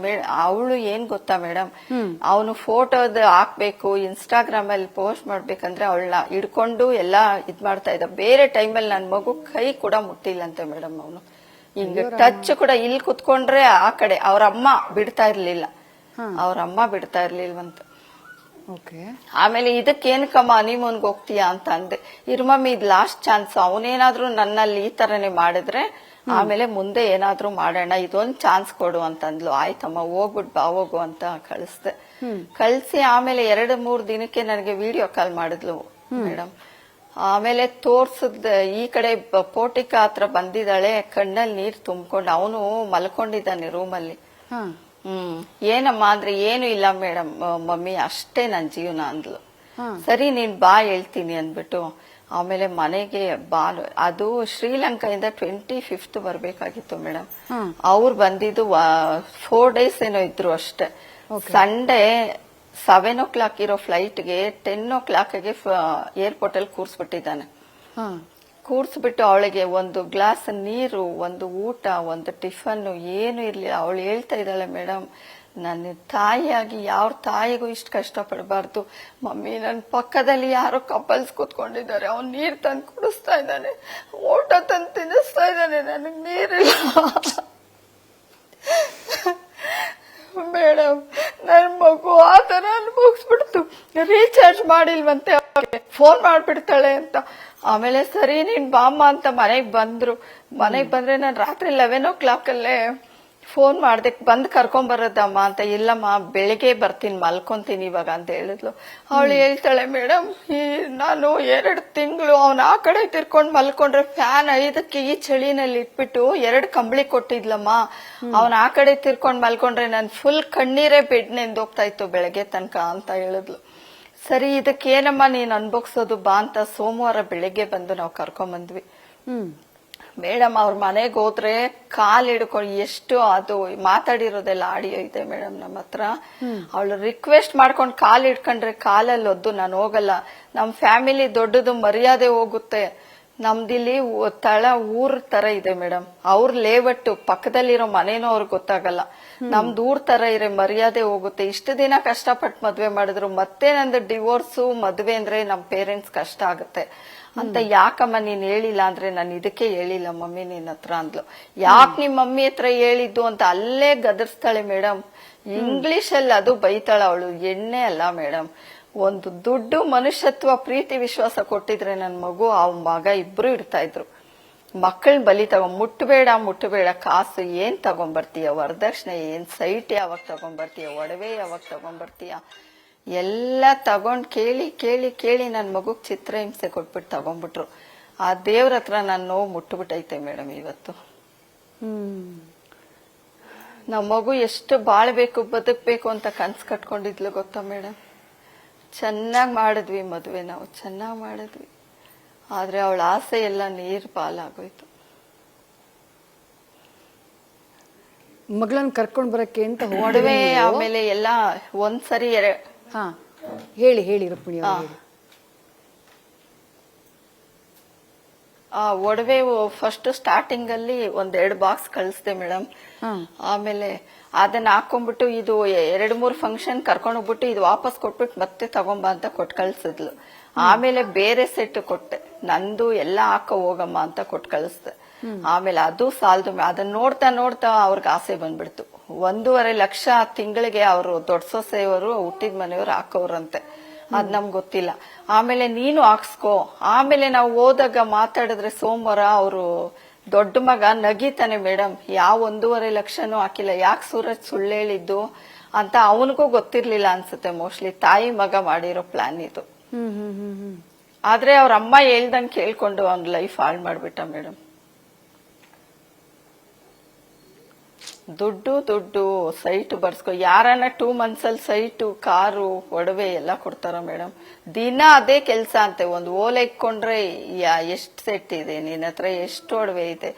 ಅವಳು ಏನ್ ಗೊತ್ತಾ ಮೇಡಮ್, ಅವನು ಫೋಟೋದ ಹಾಕ್ಬೇಕು, ಇನ್ಸ್ಟಾಗ್ರಾಮ್ ಅಲ್ಲಿ ಪೋಸ್ಟ್ ಮಾಡ್ಬೇಕಂದ್ರೆ ಅವಳನ್ನ ಹಿಡ್ಕೊಂಡು ಎಲ್ಲಾ ಇದ್ ಮಾಡ್ತಾ ಇದ್ದ. ಬೇರೆ ಟೈಮಲ್ಲಿ ನನ್ ಮಗು ಕೈ ಕೂಡ ಮುಟ್ಟಿಲ್ಲಂತೆ ಮೇಡಮ್. ಅವನು ಹಿಂಗ ಟಚ್ ಕೂಡ, ಇಲ್ಲಿ ಕುತ್ಕೊಂಡ್ರೆ ಆ ಕಡೆ. ಅವ್ರಮ್ಮ ಬಿಡ್ತಾ ಇರ್ಲಿಲ್ವಂತ. ಆಮೇಲೆ ಇದಕ್ಕೇನಕ್ಕಮ್ಮ ಹನಿಮೂನ್ಗೆ ಹೋಗ್ತೀಯಾ ಅಂತ ಅಂದೆ. ಇರ್ಮಮ್ಮಿ, ಇದು ಲಾಸ್ಟ್ ಚಾನ್ಸ್, ಅವನೇನಾದ್ರೂ ನನ್ನಲ್ಲಿ ಈ ತರನೇ ಮಾಡಿದ್ರೆ ಆಮೇಲೆ ಮುಂದೆ ಏನಾದ್ರೂ ಮಾಡೋಣ, ಇದೊಂದ್ ಚಾನ್ಸ್ ಕೊಡು ಅಂತಂದ್ಲು. ಆಯ್ತಮ್ಮ ಹೋಗ್ಬಿಟ್ಟು ಬಾ ಹೋಗು ಅಂತ ಕಳಿಸ್ದೆ. ಕಳ್ಸಿ ಆಮೇಲೆ 2-3 ದಿನಕ್ಕೆ ನನಗೆ ವಿಡಿಯೋ ಕಾಲ್ ಮಾಡಿದ್ಲು ಮೇಡಮ್. ಆಮೇಲೆ ತೋರ್ಸದ್, ಈ ಕಡೆ ಪೋಟಿಕ ಹತ್ರ ಬಂದಿದ್ದಾಳೆ, ಕಣ್ಣಲ್ಲಿ ನೀರ್ ತುಂಬ್ಕೊಂಡು. ಅವನು ಮಲ್ಕೊಂಡಿದ್ದಾನೆ ರೂಮಲ್ಲಿ. ಏನಮ್ಮ ಅಂದ್ರೆ, ಏನು ಇಲ್ಲ ಮೇಡಮ್ ಮಮ್ಮಿ, ಅಷ್ಟೇ ನನ್ ಜೀವನ ಅಂದ್ಲು. ಸರಿ, ನೀನ್ ಬಾ ಹೇಳ್ತೀನಿ ಅಂದ್ಬಿಟ್ಟು ಆಮೇಲೆ ಮನೆಗೆ ಬಾ. ಅದು ಶ್ರೀಲಂಕಾದಿಂದ 25th ಬರ್ಬೇಕಾಗಿತ್ತು ಮೇಡಮ್. ಅವ್ರು ಬಂದಿದ್ದು 4 days ಏನೋ ಇದ್ರು ಅಷ್ಟೇ. ಸಂಡೇ 7 o'clock ಇರೋ ಫ್ಲೈಟ್ಗೆ 10 o'clockಗೆ ಏರ್ಪೋರ್ಟ್ ಅಲ್ಲಿ ಕೂರ್ಸ್ಬಿಟ್ಟಿದ್ದಾನೆ. ಹಾ ಕೂಡ್ಸ್ಬಿಟ್ಟು ಅವಳಿಗೆ ಒಂದು ಗ್ಲಾಸ್ ನೀರು, ಒಂದು ಊಟ, ಒಂದು ಟಿಫನ್ ಏನು ಇರ್ಲಿಲ್ಲ. ಅವಳು ಹೇಳ್ತಾ ಇದ್ದಾಳೆ, ಮೇಡಮ್ ನನ್ನ ತಾಯಿಯಾಗಿ ಯಾವ ತಾಯಿಗೂ ಇಷ್ಟು ಕಷ್ಟ ಪಡಬಾರ್ದು ಮಮ್ಮಿ. ನನ್ನ ಪಕ್ಕದಲ್ಲಿ ಯಾರೋ ಕಪಲ್ಸ್ ಕೂತ್ಕೊಂಡಿದ್ದಾರೆ, ಅವ್ನು ನೀರ್ ತಂದು ಕುಡಿಸ್ತಾ ಇದ್ದಾನೆ, ಊಟ ತಂದು ತಿನ್ನಿಸ್ತಾ ಇದ್ದಾನೆ, ನನಗ್ ನೀರಿಲ್ಲ. ಮೇಡಮ್ ನನ್ ಮಗು ಆತರ ಅನ್ಭೋಗಿಸ್ಬಿಡ್ತು. ರೀಚಾರ್ಜ್ ಮಾಡಿಲ್ವಂತೆ, ಫೋನ್ ಮಾಡ್ಬಿಡ್ತಾಳೆ ಅಂತ. ಆಮೇಲೆ ಸರಿ ನೀನ್ ಬಾಮ್ಮ ಅಂತ ಮನೆಗ್ ಬಂದ್ರು. ಮನೆಗ್ ಬಂದ್ರೆ ನಾನು ರಾತ್ರಿ 11 ಅಲ್ಲೇ ಫೋನ್ ಮಾಡ್ದೆ, ಬಂದ್ ಕರ್ಕೊಂಡ್ ಬರೋದಮ್ಮ ಅಂತ. ಇಲ್ಲಮ್ಮ ಬೆಳಿಗ್ಗೆ ಬರ್ತೀನಿ, ಮಲ್ಕೊಂತೀನಿ ಇವಾಗ ಅಂತ ಹೇಳಿದ್ಲು. ಅವಳು ಹೇಳ್ತಾಳೆ, ಮೇಡಮ್ ನಾನು 2 ತಿಂಗಳು ಅವನ್ ಆ ಕಡೆ ತಿರ್ಕೊಂಡ್ ಮಲ್ಕೊಂಡ್ರೆ ಫ್ಯಾನ್ 5ಕ್ಕೆ ಈ ಚಳಿನಲ್ಲಿ ಇಟ್ಬಿಟ್ಟು 2 ಕಂಬಳಿ ಕೊಟ್ಟಿದ್ಲಮ್ಮ. ಅವನ್ ಆ ಕಡೆ ತಿರ್ಕೊಂಡ್ ಮಲ್ಕೊಂಡ್ರೆ ನನ್ ಫುಲ್ ಕಣ್ಣೀರೇ ಬೆಡ್ ನೆಂದೋಗ್ತಾ ಇತ್ತು ಬೆಳಗ್ಗೆ ತನಕ ಅಂತ ಹೇಳಿದ್ಲು. ಸರಿ ಇದಕ್ಕೇನಮ್ಮ ನೀನ್ ಅನ್ಭೋಗ್ಸೋದು ಬಾ ಅಂತ ಸೋಮವಾರ ಬೆಳಿಗ್ಗೆ ಬಂದು ನಾವು ಕರ್ಕೊಂಡ್ ಬಂದ್ವಿ. ಮೇಡಮ್ ಅವ್ರ ಮನೆಗೆ ಹೋದ್ರೆ ಕಾಲ್ ಹಿಡ್ಕೊಂಡು ಎಷ್ಟು ಅದು ಮಾತಾಡಿರೋದೆಲ್ಲ ಆಡಿಯೋ ಇದೆ ಮೇಡಮ್ ನಮ್ಮ ಹತ್ರ. ಅವಳು ರಿಕ್ವೆಸ್ಟ್ ಮಾಡ್ಕೊಂಡು ಕಾಲ್ ಹಿಡ್ಕೊಂಡ್ರೆ ಕಾಲಲ್ಲಿ ಒದ್ದು ನಾನು ಹೋಗಲ್ಲ, ನಮ್ ಫ್ಯಾಮಿಲಿ ದೊಡ್ಡದು, ಮರ್ಯಾದೆ ಹೋಗುತ್ತೆ. ನಮ್ದಿಲ್ಲಿ ತಳ ಊರ್ ತರ ಇದೆ ಮೇಡಮ್, ಅವ್ರ ಲೇವಟ್ಟು ಪಕ್ಕದಲ್ಲಿರೋ ಮನೇನೂ ಅವ್ರಿಗೆ ಗೊತ್ತಾಗಲ್ಲ. ನಮ್ದು ಊರ್ ತರ ಇರೋ ಮರ್ಯಾದೆ ಹೋಗುತ್ತೆ. ಇಷ್ಟು ದಿನ ಕಷ್ಟಪಟ್ಟು ಮದ್ವೆ ಮಾಡಿದ್ರು, ಮತ್ತೆ ನಂದು ಡಿವೋರ್ಸು ಮದ್ವೆ ಅಂದ್ರೆ ನಮ್ ಪೇರೆಂಟ್ಸ್ ಕಷ್ಟ ಆಗುತ್ತೆ ಅಂತ. ಯಾಕಮ್ಮ ನೀನ್ ಹೇಳಿಲ್ಲ ಅಂದ್ರೆ, ನಾನು ಇದಕ್ಕೆ ಹೇಳಿಲ್ಲ ಮಮ್ಮಿ ನಿನ್ ಹತ್ರ ಅಂದ್ಲು. ಯಾಕೆ ನಿಮ್ ಮಮ್ಮಿ ಹತ್ರ ಹೇಳಿದ್ದು ಅಂತ ಅಲ್ಲೇ ಗದರ್ಸ್ತಾಳೆ ಮೇಡಮ್. ಇಂಗ್ಲಿಷ್ ಅಲ್ಲಿ ಅದು ಬೈತಾಳ ಅವಳು. ಎಣ್ಣೆ ಅಲ್ಲ ಮೇಡಮ್, ಒಂದು ದುಡ್ಡು, ಮನುಷ್ಯತ್ವ, ಪ್ರೀತಿ, ವಿಶ್ವಾಸ ಕೊಟ್ಟಿದ್ರೆ ನನ್ ಮಗು ಮಗ ಇಬ್ರು ಇಡ್ತಾ ಇದ್ರು. ಮಕ್ಕಳನ್ನ ಬಲಿ ಮುಟ್ಟಬೇಡ, ಕಾಸು ಏನ್ ತಗೊಂಡ್ಬರ್ತೀಯ, ವರದಕ್ಷಿಣೆ ಏನ್, ಸೈಟ್ ಯಾವಾಗ ತಗೊಂಡ್ಬರ್ತೀಯ, ಒಡವೆ ಯಾವಾಗ ತಗೊಂಡ್ಬರ್ತೀಯ, ಎಲ್ಲ ತಗೊಂಡ್ ಕೇಳಿ ನನ್ ಮಗುಗ್ ಚಿತ್ರಹಿಂಸೆ ಕೊಟ್ಬಿಟ್ಟು ತಗೊಂಡ್ಬಿಟ್ರು. ಆ ದೇವ್ರ ಹತ್ರ ನನ್ ನೋವು ಮುಟ್ಟಬಿಟ್ಟೈತೆ ಮೇಡಮ್ ಇವತ್ತು. ನಮ್ಮ ಮಗು ಎಷ್ಟು ಬಾಳ್ಬೇಕು, ಬದುಕ್ಬೇಕು ಅಂತ ಕನ್ಸ್ ಕಟ್ಕೊಂಡಿದ್ಲು ಗೊತ್ತಾ ಮೇಡಮ್. ಚೆನ್ನಾಗ್ ಮಾಡಿದ್ವಿ ಮದ್ವೆ, ನಾವು ಚೆನ್ನಾಗ್ ಮಾಡಿದ್ವಿ. ಆದ್ರೆ ಅವಳ ಆಸೆ ಎಲ್ಲ ನೀರ್ ಪಾಲಾಗೋಯ್ತು. ಮಗಳನ್ನ ಕರ್ಕೊಂಡ್ ಬರಕ್ಕೆ ಅಂತ ಒಡವೆ ಆಮೇಲೆ ಎಲ್ಲ ಒಂದ್ಸರಿ ಹಾ ಹೇಳಿ ರುಕ್ಮಿಣಿ ಅವ್ರು ಹೇಳಿ. ಒಡವೆ ಫಸ್ಟ್ ಸ್ಟಾರ್ಟಿಂಗ್ ಅಲ್ಲಿ 1-2 ಬಾಕ್ಸ್ ಕಳಿಸ್ದೆ ಮೇಡಮ್. ಆಮೇಲೆ ಅದನ್ನ ಹಾಕೊಂಡ್ಬಿಟ್ಟು ಇದು 2-3 ಫಂಕ್ಷನ್ ಕರ್ಕೊಂಡ್ ಹೋಗ್ಬಿಟ್ಟು ಇದು ವಾಪಸ್ ಕೊಟ್ಬಿಟ್ಟು ಮತ್ತೆ ತಗೊಂಬ ಅಂತ ಕೊಟ್ ಕಳ್ಸಿದ್ಲು. ಆಮೇಲೆ ಬೇರೆ ಸೆಟ್ ಕೊಟ್ಟೆ, ನಂದು ಎಲ್ಲ ಹಾಕ ಹೋಗಮ್ಮ ಅಂತ ಕೊಟ್ ಕಳಿಸ್ದೆ. ಆಮೇಲೆ ಅದು ಸಾಲದು. ಅದನ್ನ ನೋಡ್ತಾ ಅವ್ರಿಗೆ ಆಸೆ ಬಂದ್ಬಿಡ್ತು. 1.5 ಲಕ್ಷ ತಿಂಗಳಿಗೆ ಅವರು ದೊಡ್ಡ ಸೊಸೆಯವರು ಹುಟ್ಟಿದ ಮನೆಯವರು ಹಾಕೋರಂತೆ. ಅದ್ ನಮ್ಗೆ ಗೊತ್ತಿಲ್ಲ. ಆಮೇಲೆ ನೀನು ಹಾಕ್ಸ್ಕೋ. ಆಮೇಲೆ ನಾವು ಹೋದಾಗ ಮಾತಾಡಿದ್ರೆ ಸೋಮವಾರ ಅವರು ದೊಡ್ಡ ಮಗ ನಗೀತಾನೆ ಮೇಡಮ್, ಯಾವ 1.5 ಲಕ್ಷನೂ ಹಾಕಿಲ್ಲ, ಯಾಕೆ ಸೂರಜ್ ಸುಳ್ಳು ಹೇಳಿದ್ದು ಅಂತ ಅವನಿಗೂ ಗೊತ್ತಿರ್ಲಿಲ್ಲ ಅನ್ಸುತ್ತೆ. ಮೋಸ್ಟ್ಲಿ ತಾಯಿ ಮಗ ಮಾಡಿರೋ ಪ್ಲಾನ್ ಇದು. ಆದ್ರೆ ಅವ್ರ ಅಮ್ಮ ಹೇಳ್ದಂಗೆ ಕೇಳ್ಕೊಂಡು ಅವ್ನ ಲೈಫ್ ಹಾಳು ಮಾಡ್ಬಿಟ್ಟ ಮೇಡಮ್. ದುಡ್ಡು ಸೈಟ್ ಬರ್ಸ್ಕೊ. ಯಾರನ್ನ 2 months ಅಲ್ಲಿ ಸೈಟು, ಕಾರು, ಒಡವೆ ಎಲ್ಲ ಕೊಡ್ತಾರ ಮೇಡಮ್. ದಿನ ಅದೇ ಕೆಲ್ಸ ಅಂತೆ. ಒಂದು ಓಲೆ ಇಕ್ಕೊಂಡ್ರೆ ಎಷ್ಟ್ ಸೆಟ್ ಇದೆ ನಿನ್ನ ಹತ್ರ, ಎಷ್ಟು ಒಡವೆ ಇದೆ,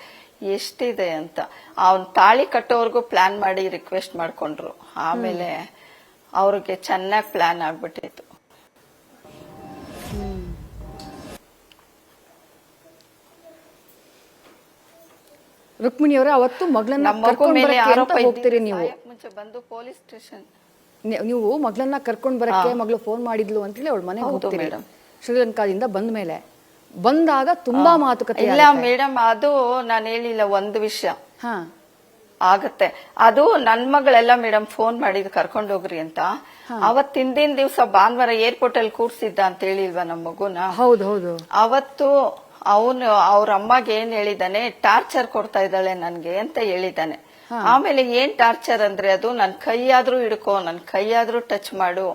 ಎಷ್ಟಿದೆ ಅಂತ. ಅವ್ನ್ ತಾಳಿ ಕಟ್ಟೋರ್ಗು ಪ್ಲಾನ್ ಮಾಡಿ ರಿಕ್ವೆಸ್ಟ್ ಮಾಡ್ಕೊಂಡ್ರು. ಆಮೇಲೆ ಅವ್ರಿಗೆ ಚೆನ್ನಾಗ್ ಪ್ಲಾನ್ ಆಗ್ಬಿಟ್ಟಿತ್ತು. ರುಕ್ಮಿಣಿ ಅವರೇ, ಅವತ್ತು ಮಗಳನ್ನ ಕರ್ಕೊಂಡ್ ಬರಕ್ಕೆ ಅಂತ ಹೋಗ್ತೀರಿ ನೀವು. ಮುಂಚೆ ಬಂದು ಪೊಲೀಸ್ ಸ್ಟೇಷನ್ ನೀವು ಮಗಳನ್ನ ಕರ್ಕೊಂಡ್ ಬರಕ್ಕೆ ಮಗಳು ಫೋನ್ ಮಾಡಿದ್ಲು ಅಂತ ಹೇಳಿ ಅವಳ ಮನೆಗೆ ಹೋಗ್ತೀರಿ ಶ್ರೀಲಂಕಾದಿಂದ ಬಂದ ಮೇಲೆ. ಬಂದಾಗ ತುಂಬಾ ಮಾತುಕತೆ ಇಲ್ಲ ಮೇಡಮ್, ಅದು ನಾನು ಹೇಳಿಲ್ಲ ಒಂದು ವಿಷಯ ಆಗತ್ತೆ. ಅದು ನನ್ ಮಗಳೆಲ್ಲ ಮೇಡಮ್ ಫೋನ್ ಮಾಡಿದ್ ಕರ್ಕೊಂಡ್ ಹೋಗ್ರಿ ಅಂತ. ಅವತ್ತಿಂದಿನ ದಿವ್ಸ ಭಾನುವಾರ ಏರ್ಪೋರ್ಟ್ ಅಲ್ಲಿ ಕೂರ್ಸಿದ್ದ ಅಂತ ಹೇಳಿಲ್ವಾ ನಮ್ಮ ಮಗುನ. ಹೌದು. ಅವತ್ತು ಅವನು ಅವ್ರ ಅಮ್ಮಗೆ ಏನ್ ಹೇಳಿದಾನೆ, ಟಾರ್ಚರ್ ಕೊಡ್ತಾ ಇದ್ದಾಳೆ ನನ್ಗೆ ಅಂತ ಹೇಳಿದಾನೆ. ಆಮೇಲೆ ಏನ್ ಟಾರ್ಚರ್ ಅಂದ್ರೆ, ಅದು ನನ್ ಕೈಯಾದ್ರೂ ಹಿಡ್ಕೋ, ನನ್ ಕೈಯಾದ್ರೂ ಟಚ್ ಮಾಡು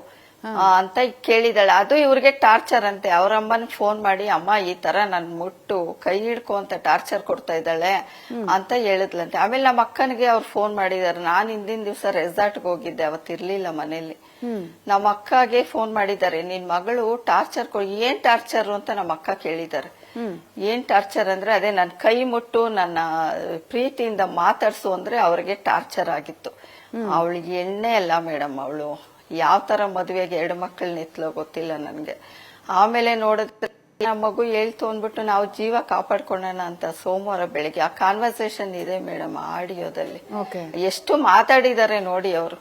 ಅಂತ ಕೇಳಿದಾಳೆ. ಅದು ಇವ್ರಿಗೆ ಟಾರ್ಚರ್ ಅಂತೆ. ಅವ್ರ ಅಮ್ಮನ ಫೋನ್ ಮಾಡಿ, ಅಮ್ಮ ಈ ತರ ನನ್ ಮುಟ್ಟು ಕೈ ಹಿಡ್ಕೊ ಅಂತ ಟಾರ್ಚರ್ ಕೊಡ್ತಾ ಇದ್ದಾಳೆ ಅಂತ ಹೇಳಿದ್ಲಂತೆ. ಆಮೇಲೆ ನಮ್ಮ ಅಕ್ಕನಿಗೆ ಅವ್ರು ಫೋನ್ ಮಾಡಿದಾರೆ. ನಾನ್ ಹಿಂದಿನ ದಿವ್ಸ ರೆಸಾರ್ಟ್ಗೆ ಹೋಗಿದ್ದೆ, ಅವತ್ತಿರ್ಲಿಲ್ಲ ಮನೇಲಿ. ನಮ್ಮ ಅಕ್ಕಗೆ ಫೋನ್ ಮಾಡಿದ್ದಾರೆ, ನಿನ್ ಮಗಳು ಟಾರ್ಚರ್ ಏನ್ ಟಾರ್ಚರ್ ಅಂತ ನಮ್ಮ ಅಕ್ಕ ಕೇಳಿದ್ದಾರೆ. ಏನ್ ಟಾರ್ಚರ್ ಅಂದ್ರೆ, ಅದೇ ನನ್ ಕೈ ಮುಟ್ಟು ನನ್ನ ಪ್ರೀತಿಯಿಂದ ಮಾತಾಡ್ಸು ಅಂದ್ರೆ ಅವ್ರಿಗೆ ಟಾರ್ಚರ್ ಆಗಿತ್ತು. ಅವಳಿಗೆ ಎಣ್ಣೆ ಅಲ್ಲ ಮೇಡಮ್, ಅವಳು ಯಾವ ತರ ಮದುವೆಗೆ 2 ಮಕ್ಕಳನ್ನ ಎತ್ತಲೋ ಗೊತ್ತಿಲ್ಲ ನನ್ಗೆ. ಆಮೇಲೆ ನೋಡಿದ್ರೆ ನಮ್ಮ ಮಗು ಹೇಳ್ತು ಅಂದ್ಬಿಟ್ಟು ನಾವು ಜೀವ ಕಾಪಾಡ್ಕೊಳ್ಳೋಣ ಅಂತ ಸೋಮವಾರ ಬೆಳಿಗ್ಗೆ ಆ ಕಾನ್ವರ್ಸೇಷನ್ ಇದೆ ಮೇಡಮ್ ಆಡಿಯೋದಲ್ಲಿ. ಓಕೆ. ಎಷ್ಟು ಮಾತಾಡಿದ್ದಾರೆ ನೋಡಿ ಅವರು.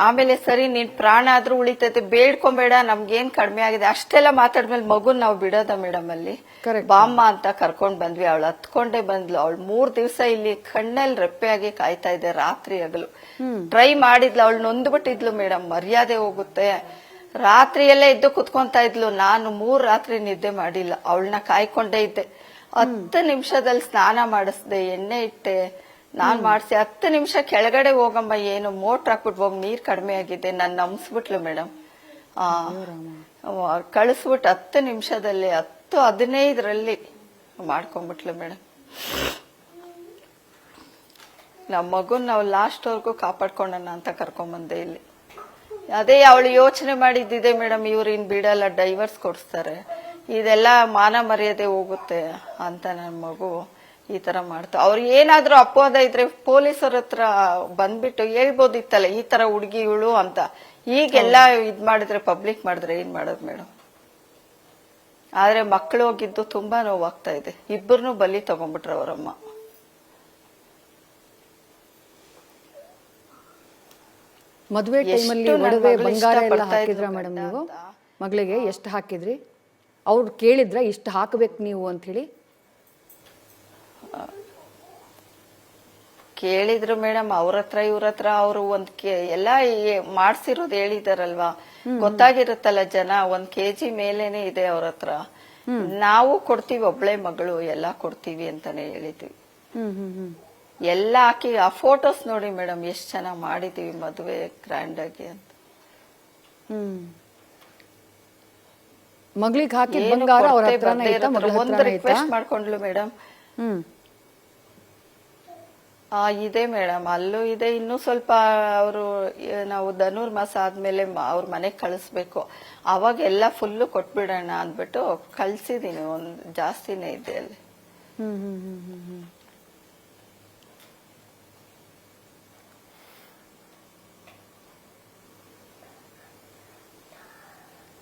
ಆಮೇಲೆ ಸರಿ ನೀನ್ ಪ್ರಾಣ ಆದ್ರೂ ಉಳಿತೈತೆ, ಬೇಡ್ಕೊಂಬೇಡ, ನಮ್ಗೇನ್ ಕಡಿಮೆ ಆಗಿದೆ ಅಷ್ಟೆಲ್ಲ ಮಾತಾಡ್ಮೇಲೆ ಮಗುನ್ ನಾವು ಬಿಡೋದ ಮೇಡಮ್ ಅಲ್ಲಿ. ಬಾಮ್ಮ ಅಂತ ಕರ್ಕೊಂಡ್ ಬಂದ್ವಿ, ಅವಳು ಹತ್ಕೊಂಡೇ ಬಂದ್ಲು. ಅವಳು 3 ದಿವಸ ಇಲ್ಲಿ ಕಣ್ಣಲ್ಲಿ ರೆಪ್ಪೆಯಾಗಿ ಕಾಯ್ತಾ ಇದೆ, ರಾತ್ರಿ ಹಗಲು ಟ್ರೈ ಮಾಡಿದ್ಲು. ಅವಳು ನೊಂದ್ಬಿಟ್ಟಿದ್ಲು ಮೇಡಮ್, ಮರ್ಯಾದೆ ಹೋಗುತ್ತೆ. ರಾತ್ರಿಯಲ್ಲೇ ಎದ್ದು ಕುತ್ಕೊಂತಾ ಇದ್ಲು. ನಾನು 3 ರಾತ್ರಿ ನಿದ್ದೆ ಮಾಡಿಲ್ಲ, ಅವಳನ್ನ ಕಾಯ್ಕೊಂಡೇ ಇದ್ದೆ. 10 ನಿಮಿಷದಲ್ಲಿ ಸ್ನಾನ ಮಾಡಿಸ್ದೆ, ಎಣ್ಣೆ ಇಟ್ಟೆ, ನಾನ್ ಮಾಡ್ಸಿ 10 ನಿಮಿಷ ಕೆಳಗಡೆ ಹೋಗಮ್ಮ, ಏನು ಮೋಟ್ರ್ ಹಾಕ್ಬಿಟ್ಟು ಹೋಗಿ, ನೀರ್ ಕಡಿಮೆ ಆಗಿದೆ. ನಾನು ನಂಬಿಸ್ಬಿಟ್ಲು ಮೇಡಮ್. ಕಳಿಸ್ಬಿಟ್ಟು 10 ನಿಮಿಷದಲ್ಲಿ 10-15ರಲ್ಲಿ ಮಾಡ್ಕೊಂಡ್ಬಿಟ್ಲು ಮೇಡಮ್. ನಮ್ಮ ಮಗುನ್ ನಾವು ಲಾಸ್ಟ್ ವರ್ಗೂ ಕಾಪಾಡ್ಕೊಂಡನ ಅಂತ ಕರ್ಕೊಂಬಂದೆ ಇಲ್ಲಿ. ಅದೇ ಅವಳು ಯೋಚನೆ ಮಾಡಿದ್ದಿದೆ ಮೇಡಮ್, ಇವ್ರು ಇನ್ ಬಿಡಲ್ಲ, ಡೈವರ್ಸ್ ಕೊಡಿಸ್ತಾರೆ, ಇದೆಲ್ಲ ಮಾನ ಮರ್ಯಾದೆ ಹೋಗುತ್ತೆ ಅಂತ ನನ್ನ ಮಗು ಈ ತರ ಮಾಡ್ತಾ. ಅವ್ರು ಏನಾದ್ರೂ ಅಪವಾದ ಇದ್ರೆ ಪೊಲೀಸರ ಹತ್ರ ಬಂದ್ಬಿಟ್ಟು ಹೇಳ್ಬೋದಿತ್ತಲ್ಲ, ಈ ತರ ಹುಡುಗಿ ಇವಳು ಅಂತ. ಈಗೆಲ್ಲ ಇದ್ ಮಾಡಿದ್ರೆ, ಪಬ್ಲಿಕ್ ಮಾಡಿದ್ರೆ ಏನ್ ಮಾಡೋದು ಮೇಡಮ್? ಆದ್ರೆ ಮಕ್ಕಳು ಹೋಗಿದ್ದು ತುಂಬಾ ನೋವಾಗ್ತಾ ಇದೆ. ಇಬ್ಬರನ್ನೂ ಬಲಿ ತಗೊಂಡ್ಬಿಟ್ರ ಅವರಮ್ಮ. ಮದುವೆ ಟೈಮಲ್ಲಿ ಒಡವೆ ಬಂಗಾರ ಎಲ್ಲ ಹಾಕಿದ್ರ ಮೇಡಮ್ ನೀವು ಮಗಳಿಗೆ? ಎಷ್ಟು ಹಾಕಿದ್ರಿ? ಅವ್ರು ಕೇಳಿದ್ರ ಇಷ್ಟು ಹಾಕಬೇಕು ನೀವು ಅಂತ ಹೇಳಿ? ಕೇಳಿದ್ರು ಮೇಡಮ್, ಅವ್ರ ಹತ್ರ ಇವ್ರ ಹತ್ರ. ಅವರು ಎಲ್ಲ ಮಾಡ್ಸಿರೋದು ಹೇಳಿದಾರಲ್ವಾ, ಗೊತ್ತಾಗಿರುತ್ತಲ್ಲ ಜನ. 1 kg ಮೇಲೇನೆ ಇದೆ ಅವ್ರ ಹತ್ರ. ನಾವು ಕೊಡ್ತೀವಿ, ಒಬ್ಳೆ ಮಗಳು, ಎಲ್ಲಾ ಕೊಡ್ತೀವಿ ಅಂತಾನೆ ಹೇಳಿದ್ವಿ. ಎಲ್ಲ ಹಾಕಿ ಆ ಫೋಟೋಸ್ ನೋಡಿ ಮೇಡಮ್, ಎಷ್ಟ್ ಚೆನ್ನಾಗ್ ಮಾಡಿದೀವಿ ಮದುವೆ ಗ್ರ್ಯಾಂಡ್ ಆಗಿ ಅಂತ. ಮಗಳಿಗೆ ಹಾಕಿದ ಬಂಗಾರ ಅವ್ರ ಹತ್ರನೇ ಐತಾ? ಒಂದು ರಿಕ್ವೆಸ್ಟ್ ಮಾಡ್ಕೊಂಡ್ಲು ಮೇಡಮ್. ಇದೆ ಮೇಡಮ್, ಅಲ್ಲೂ ಇದೆ. ಇನ್ನೂ ಸ್ವಲ್ಪ ಅವರು ನಾವು ಧನುರ್ಮಾಸ ಆದ್ಮೇಲೆ ಅವ್ರ ಮನೆಗ್ ಕಳಿಸ್ಬೇಕು, ಅವಾಗ ಎಲ್ಲ ಫುಲ್ಲು ಕೊಟ್ಬಿಡೋಣ ಅಂದ್ಬಿಟ್ಟು ಕಳ್ಸಿದೀನಿ. ಜಾಸ್ತಿನೇ ಇದೆ ಅಲ್ಲಿ.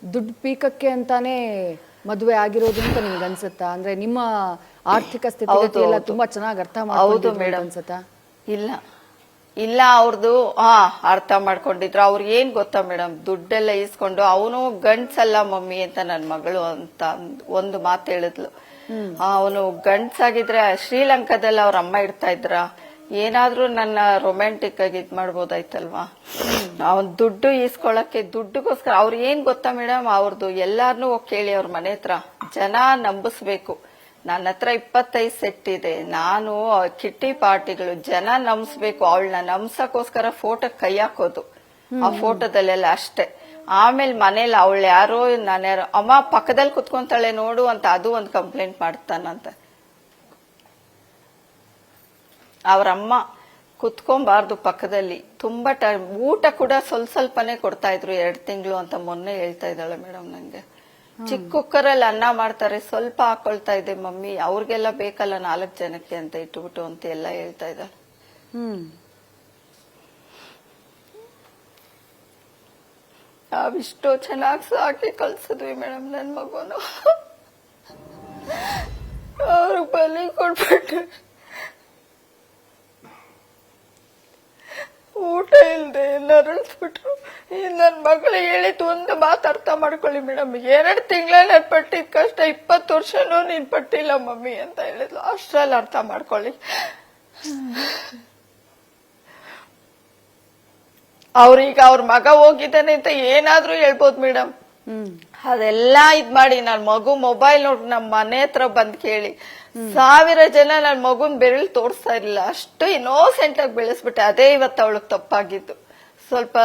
ದುಡ್ಡು ಪೀಕಕ್ಕೆ ಅಂತಾನೆ ಮದುವೆ ಆಗಿರೋದು ಅಂತ ನಿಮ್ಗೆ ಅನ್ಸುತ್ತಾ? ಅಂದ್ರೆ ನಿಮ್ಮ ಆರ್ಥಿಕ ಸ್ಥಿತಿಗತಿ ಎಲ್ಲ ತುಂಬಾ ಚೆನ್ನಾಗಿ ಅರ್ಥ ಮಾಡ್ಕೊಂಡಿದ್ರು ಅನ್ಸುತ್ತಾ? ಇಲ್ಲ ಇಲ್ಲ, ಅವ್ರದ್ದು ಅರ್ಥ ಮಾಡ್ಕೊಂಡಿದ್ರು. ಅವ್ರಿಗೆ ಏನ್ ಗೊತ್ತಾ ಮೇಡಮ್, ದುಡ್ಡೆಲ್ಲ ಇಸ್ಕೊಂಡು ಅವನು ಗಂಡ್ಸಲ್ಲ ಮಮ್ಮಿ ಅಂತ ನನ್ ಮಗಳು ಅಂತ ಒಂದು ಮಾತು ಹೇಳಿದ್ಲು. ಅವನು ಗಂಡ್ಸಾಗಿದ್ರೆ ಶ್ರೀಲಂಕಾದಲ್ಲಿ ಅವ್ರ ಅಮ್ಮ ಇಡ್ತಾ ಇದ್ರ, ಏನಾದ್ರೂ ನನ್ನ ರೊಮ್ಯಾಂಟಿಕ್ ಆಗಿ ಇದ್ ಮಾಡ್ಬೋದಾಯ್ತಲ್ವಾ. ಅವನ್ ದುಡ್ಡು ಈಸ್ಕೊಳಕ್ಕೆ, ದುಡ್ಡುಗೋಸ್ಕರ. ಅವ್ರ ಏನ್ ಗೊತ್ತಾ ಮೇಡಮ್, ಅವ್ರದ್ದು ಎಲ್ಲಾರ್ನು ಹೋಗಿ ಕೇಳಿ ಅವ್ರ ಮನೆ ಹತ್ರ. ಜನ ನಂಬಿಸ್ಬೇಕು. ನನ್ನ ಹತ್ರ 25 ಸೆಟ್ ಇದೆ, ನಾನು ಕಿಟ್ಟಿ ಪಾರ್ಟಿಗಳು, ಜನ ನಂಬಿಸ್ಬೇಕು. ಅವಳನ್ನ ನಂಬ್ಸಕ್ಕೋಸ್ಕರ ಫೋಟೋ ಕೈ ಹಾಕೋದು, ಆ ಫೋಟೋದಲ್ಲೆಲ್ಲ ಅಷ್ಟೇ. ಆಮೇಲೆ ಮನೇಲಿ ಅವಳು ಯಾರೋ, ನಾನ್ಯಾರೋ, ಅಮ್ಮ ಪಕ್ಕದಲ್ಲಿ ಕುತ್ಕೊಂತಾಳೆ ನೋಡು ಅಂತ ಅದು ಒಂದು ಕಂಪ್ಲೇಂಟ್ ಮಾಡ್ತಾನಂತ. ಅವರಮ್ಮ ಕುತ್ಕೊಂಬಾರ್ದು ಪಕ್ಕದಲ್ಲಿ. ತುಂಬಾ ಟೈಮ್ ಊಟ ಕೂಡ ಸ್ವಲ್ಪನೇ ಕೊಡ್ತಾ ಇದ್ರು, 2 ತಿಂಗಳು ಅಂತ ಮೊನ್ನೆ ಹೇಳ್ತಾ ಇದ್ದಾಳೆ ಮೇಡಮ್ ನಂಗೆ. ಚಿಕ್ಕ ಕುಕ್ಕರಲ್ಲಿ ಅನ್ನ ಮಾಡ್ತಾರೆ, ಸ್ವಲ್ಪ ಹಾಕೊಳ್ತಾ ಇದೆ ಮಮ್ಮಿ, ಅವ್ರಿಗೆಲ್ಲ ಬೇಕಲ್ಲ 4 ಜನಕ್ಕೆ ಅಂತ ಇಟ್ಬಿಟ್ಟು ಅಂತ ಎಲ್ಲ ಹೇಳ್ತಾ ಇದ್ದಾಳೆ. ನಾವಿಷ್ಟು ಚೆನ್ನಾಗಿ ಸಾಕಿ ಕಳ್ಸಿದ್ವಿ ಮೇಡಮ್ ನನ್ ಮಗುನು. ಅವ್ರಿಗೆ ಬಲಿ ಕೊಟ್ಬಿಟ್ಟು ಊಟ ಇಲ್ದೆ ನರಳಿಸ್ಬಿಟ್ರು. ನನ್ ಮಗಳಿಗೆ ಹೇಳಿದ್ದು ಒಂದು ಮಾತು ಅರ್ಥ ಮಾಡ್ಕೊಳ್ಳಿ ಮೇಡಮ್, 2 ತಿಂಗಳ ನನ್ ಪಟ್ಟಿದ್ ಕಷ್ಟ 20 ವರ್ಷನೂ ನೀನ್ ಪಟ್ಟಿಲ್ಲ ಮಮ್ಮಿ ಅಂತ ಹೇಳಿದ್ಲು. ಅಷ್ಟ್ರಲ್ಲಿ ಅರ್ಥ ಮಾಡ್ಕೊಳ್ಳಿ. ಅವ್ರೀಗ ಅವ್ರ ಮಗ ಹೋಗಿದ್ದಾನೆ ಅಂತ ಏನಾದ್ರೂ ಹೇಳ್ಬೋದು ಮೇಡಮ್. ಅದೆಲ್ಲ ಇದ್ ಮಾಡಿ ನನ್ ಮಗು ಮೊಬೈಲ್ ನೋಡಿ ನಮ್ ಮನೆ ಹತ್ರ ಬಂದ್ ಕೇಳಿ 1000 ಜನ ನನ್ ಮಗುನ್ ಬೆರಳು ತೋರಿಸ್ತಾ ಇರ್ಲಿಲ್ಲ. ಅಷ್ಟು ಇನ್ನೋಸೆಂಟ್ ಆಗಿ ಬೆಳೆಸ್ಬಿಟ್ಟೆ. ಅದೇ ಇವತ್ತು ಅವಳಗ್ ತಪ್ಪಾಗಿದ್ದು. ಸ್ವಲ್ಪ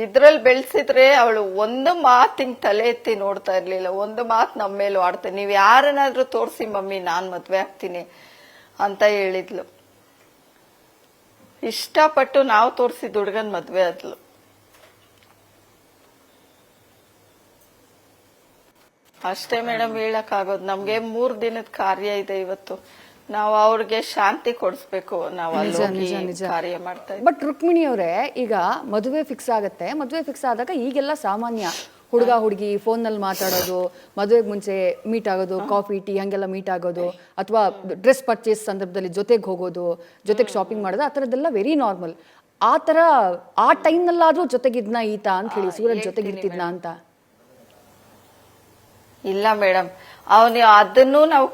ಇದ್ರಲ್ಲಿ ಬೆಳೆಸಿದ್ರೆ ಅವಳು ಒಂದು ಮಾತು ಹಿಂಗ್ ತಲೆ ಎತ್ತಿ ನೋಡ್ತಾ ಇರ್ಲಿಲ್ಲ. ಒಂದು ಮಾತು ನಮ್ಮ ಮೇಲೂ ಆಡ್ತೇನೆ, ನೀವ್ ಯಾರನ್ನಾದ್ರೂ ತೋರ್ಸಿ ಮಮ್ಮಿ ನಾನ್ ಮದ್ವೆ ಆಗ್ತೀನಿ ಅಂತ ಹೇಳಿದ್ಲು. ಇಷ್ಟಪಟ್ಟು ನಾವು ತೋರಿಸಿದ ಹುಡುಗನ್ ಮದ್ವೆ ಆದ್ಲು. ಅಷ್ಟೇ ಮೇಡಮ್ ಹೇಳಕ್ ಆಗೋದು. ನಮ್ಗೆ 3 ದಿನದ ಕಾರ್ಯ ಇದೆ ಇವತ್ತು. ನಾವು ಅವ್ರಿಗೆ ಶಾಂತಿ ಕೊಡಿಸ್ಬೇಕು. ನಾವು ಕಾರ್ಯ ಮಾಡ್ತಾ ಇದ್ದೀವಿ. ಬಟ್ ರುಕ್ಮಿಣಿ ಅವರೇ, ಈಗ ಮದುವೆ ಫಿಕ್ಸ್ ಆಗತ್ತೆ. ಮದುವೆ ಫಿಕ್ಸ್ ಆದಾಗ ಈಗೆಲ್ಲ ಸಾಮಾನ್ಯ ಹುಡುಗ ಹುಡುಗಿ ಫೋನ್ನಲ್ಲಿ ಮಾತಾಡೋದು, ಮದುವೆಗೆ ಮುಂಚೆ ಮೀಟ್ ಆಗೋದು, ಕಾಫಿ ಟೀ ಹಂಗೆಲ್ಲ ಮೀಟ್ ಆಗೋದು, ಅಥವಾ ಡ್ರೆಸ್ ಪರ್ಚೇಸ್ ಸಂದರ್ಭದಲ್ಲಿ ಜೊತೆಗೆ ಹೋಗೋದು, ಜೊತೆಗೆ ಶಾಪಿಂಗ್ ಮಾಡೋದು, ಆ ಥರದ್ದೆಲ್ಲ ವೆರಿ ನಾರ್ಮಲ್. ಆ ಥರ ಆ ಟೈಮ್ನಲ್ಲಾದ್ರೂ ಜೊತೆಗಿದ್ನ ಈತ ಅಂತ ಹೇಳಿ, ಸೂರಜ್ ಜೊತೆಗಿರ್ತಿದ್ನ ಅಂತ? ಇಲ್ಲ ಮೇಡಮ್, ಅವನು ಅದನ್ನು ನಾವು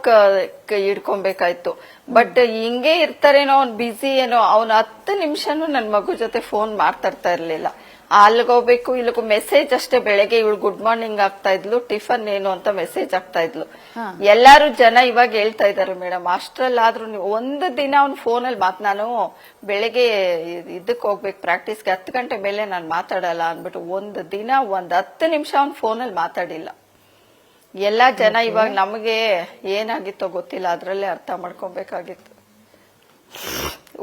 ಹಿಡ್ಕೊಬೇಕಾಯ್ತು. ಬಟ್ ಹಿಂಗೆ ಇರ್ತಾರೇನೋ, ಅವ್ನು ಬಿಸಿ ಏನೋ, ಅವ್ನು 10 ನಿಮಿಷನೂ ನನ್ ಮಗು ಜೊತೆ ಫೋನ್ ಮಾತಾಡ್ತಾ ಇರ್ಲಿಲ್ಲ. ಅಲ್ಗೋಗ್ಬೇಕು ಇಲ್ಲಿಗೂ ಮೆಸೇಜ್ ಅಷ್ಟೇ. ಬೆಳಗ್ಗೆ ಇವಳು ಗುಡ್ ಮಾರ್ನಿಂಗ್ ಆಗ್ತಾ ಇದ್ಲು, ಟಿಫನ್ ಏನು ಅಂತ ಮೆಸೇಜ್ ಆಗ್ತಾ ಇದ್ಲು. ಎಲ್ಲಾರು ಜನ ಇವಾಗ ಹೇಳ್ತಾ ಇದಾರೆ ಮೇಡಮ್, ಅಷ್ಟ್ರಲ್ಲಾದ್ರೂ ಒಂದು ದಿನ ಅವ್ನು ಫೋನಲ್ಲಿ ನಾನು ಬೆಳಗ್ಗೆ ಇದಕ್ ಹೋಗ್ಬೇಕು ಪ್ರಾಕ್ಟೀಸ್ಗೆ, 10 ಗಂಟೆ ಮೇಲೆ ನಾನು ಮಾತಾಡಲ್ಲ ಅಂದ್ಬಿಟ್ಟು ಒಂದು ದಿನ 10 ನಿಮಿಷ ಅವ್ನು ಫೋನಲ್ಲಿ ಮಾತಾಡಿಲ್ಲ. ಎಲ್ಲಾ ಜನ ಇವಾಗ ನಮಗೆ ಏನಾಗಿತ್ತೋ ಗೊತ್ತಿಲ್ಲ, ಅದ್ರಲ್ಲೇ ಅರ್ಥ ಮಾಡ್ಕೊಬೇಕಾಗಿತ್ತು.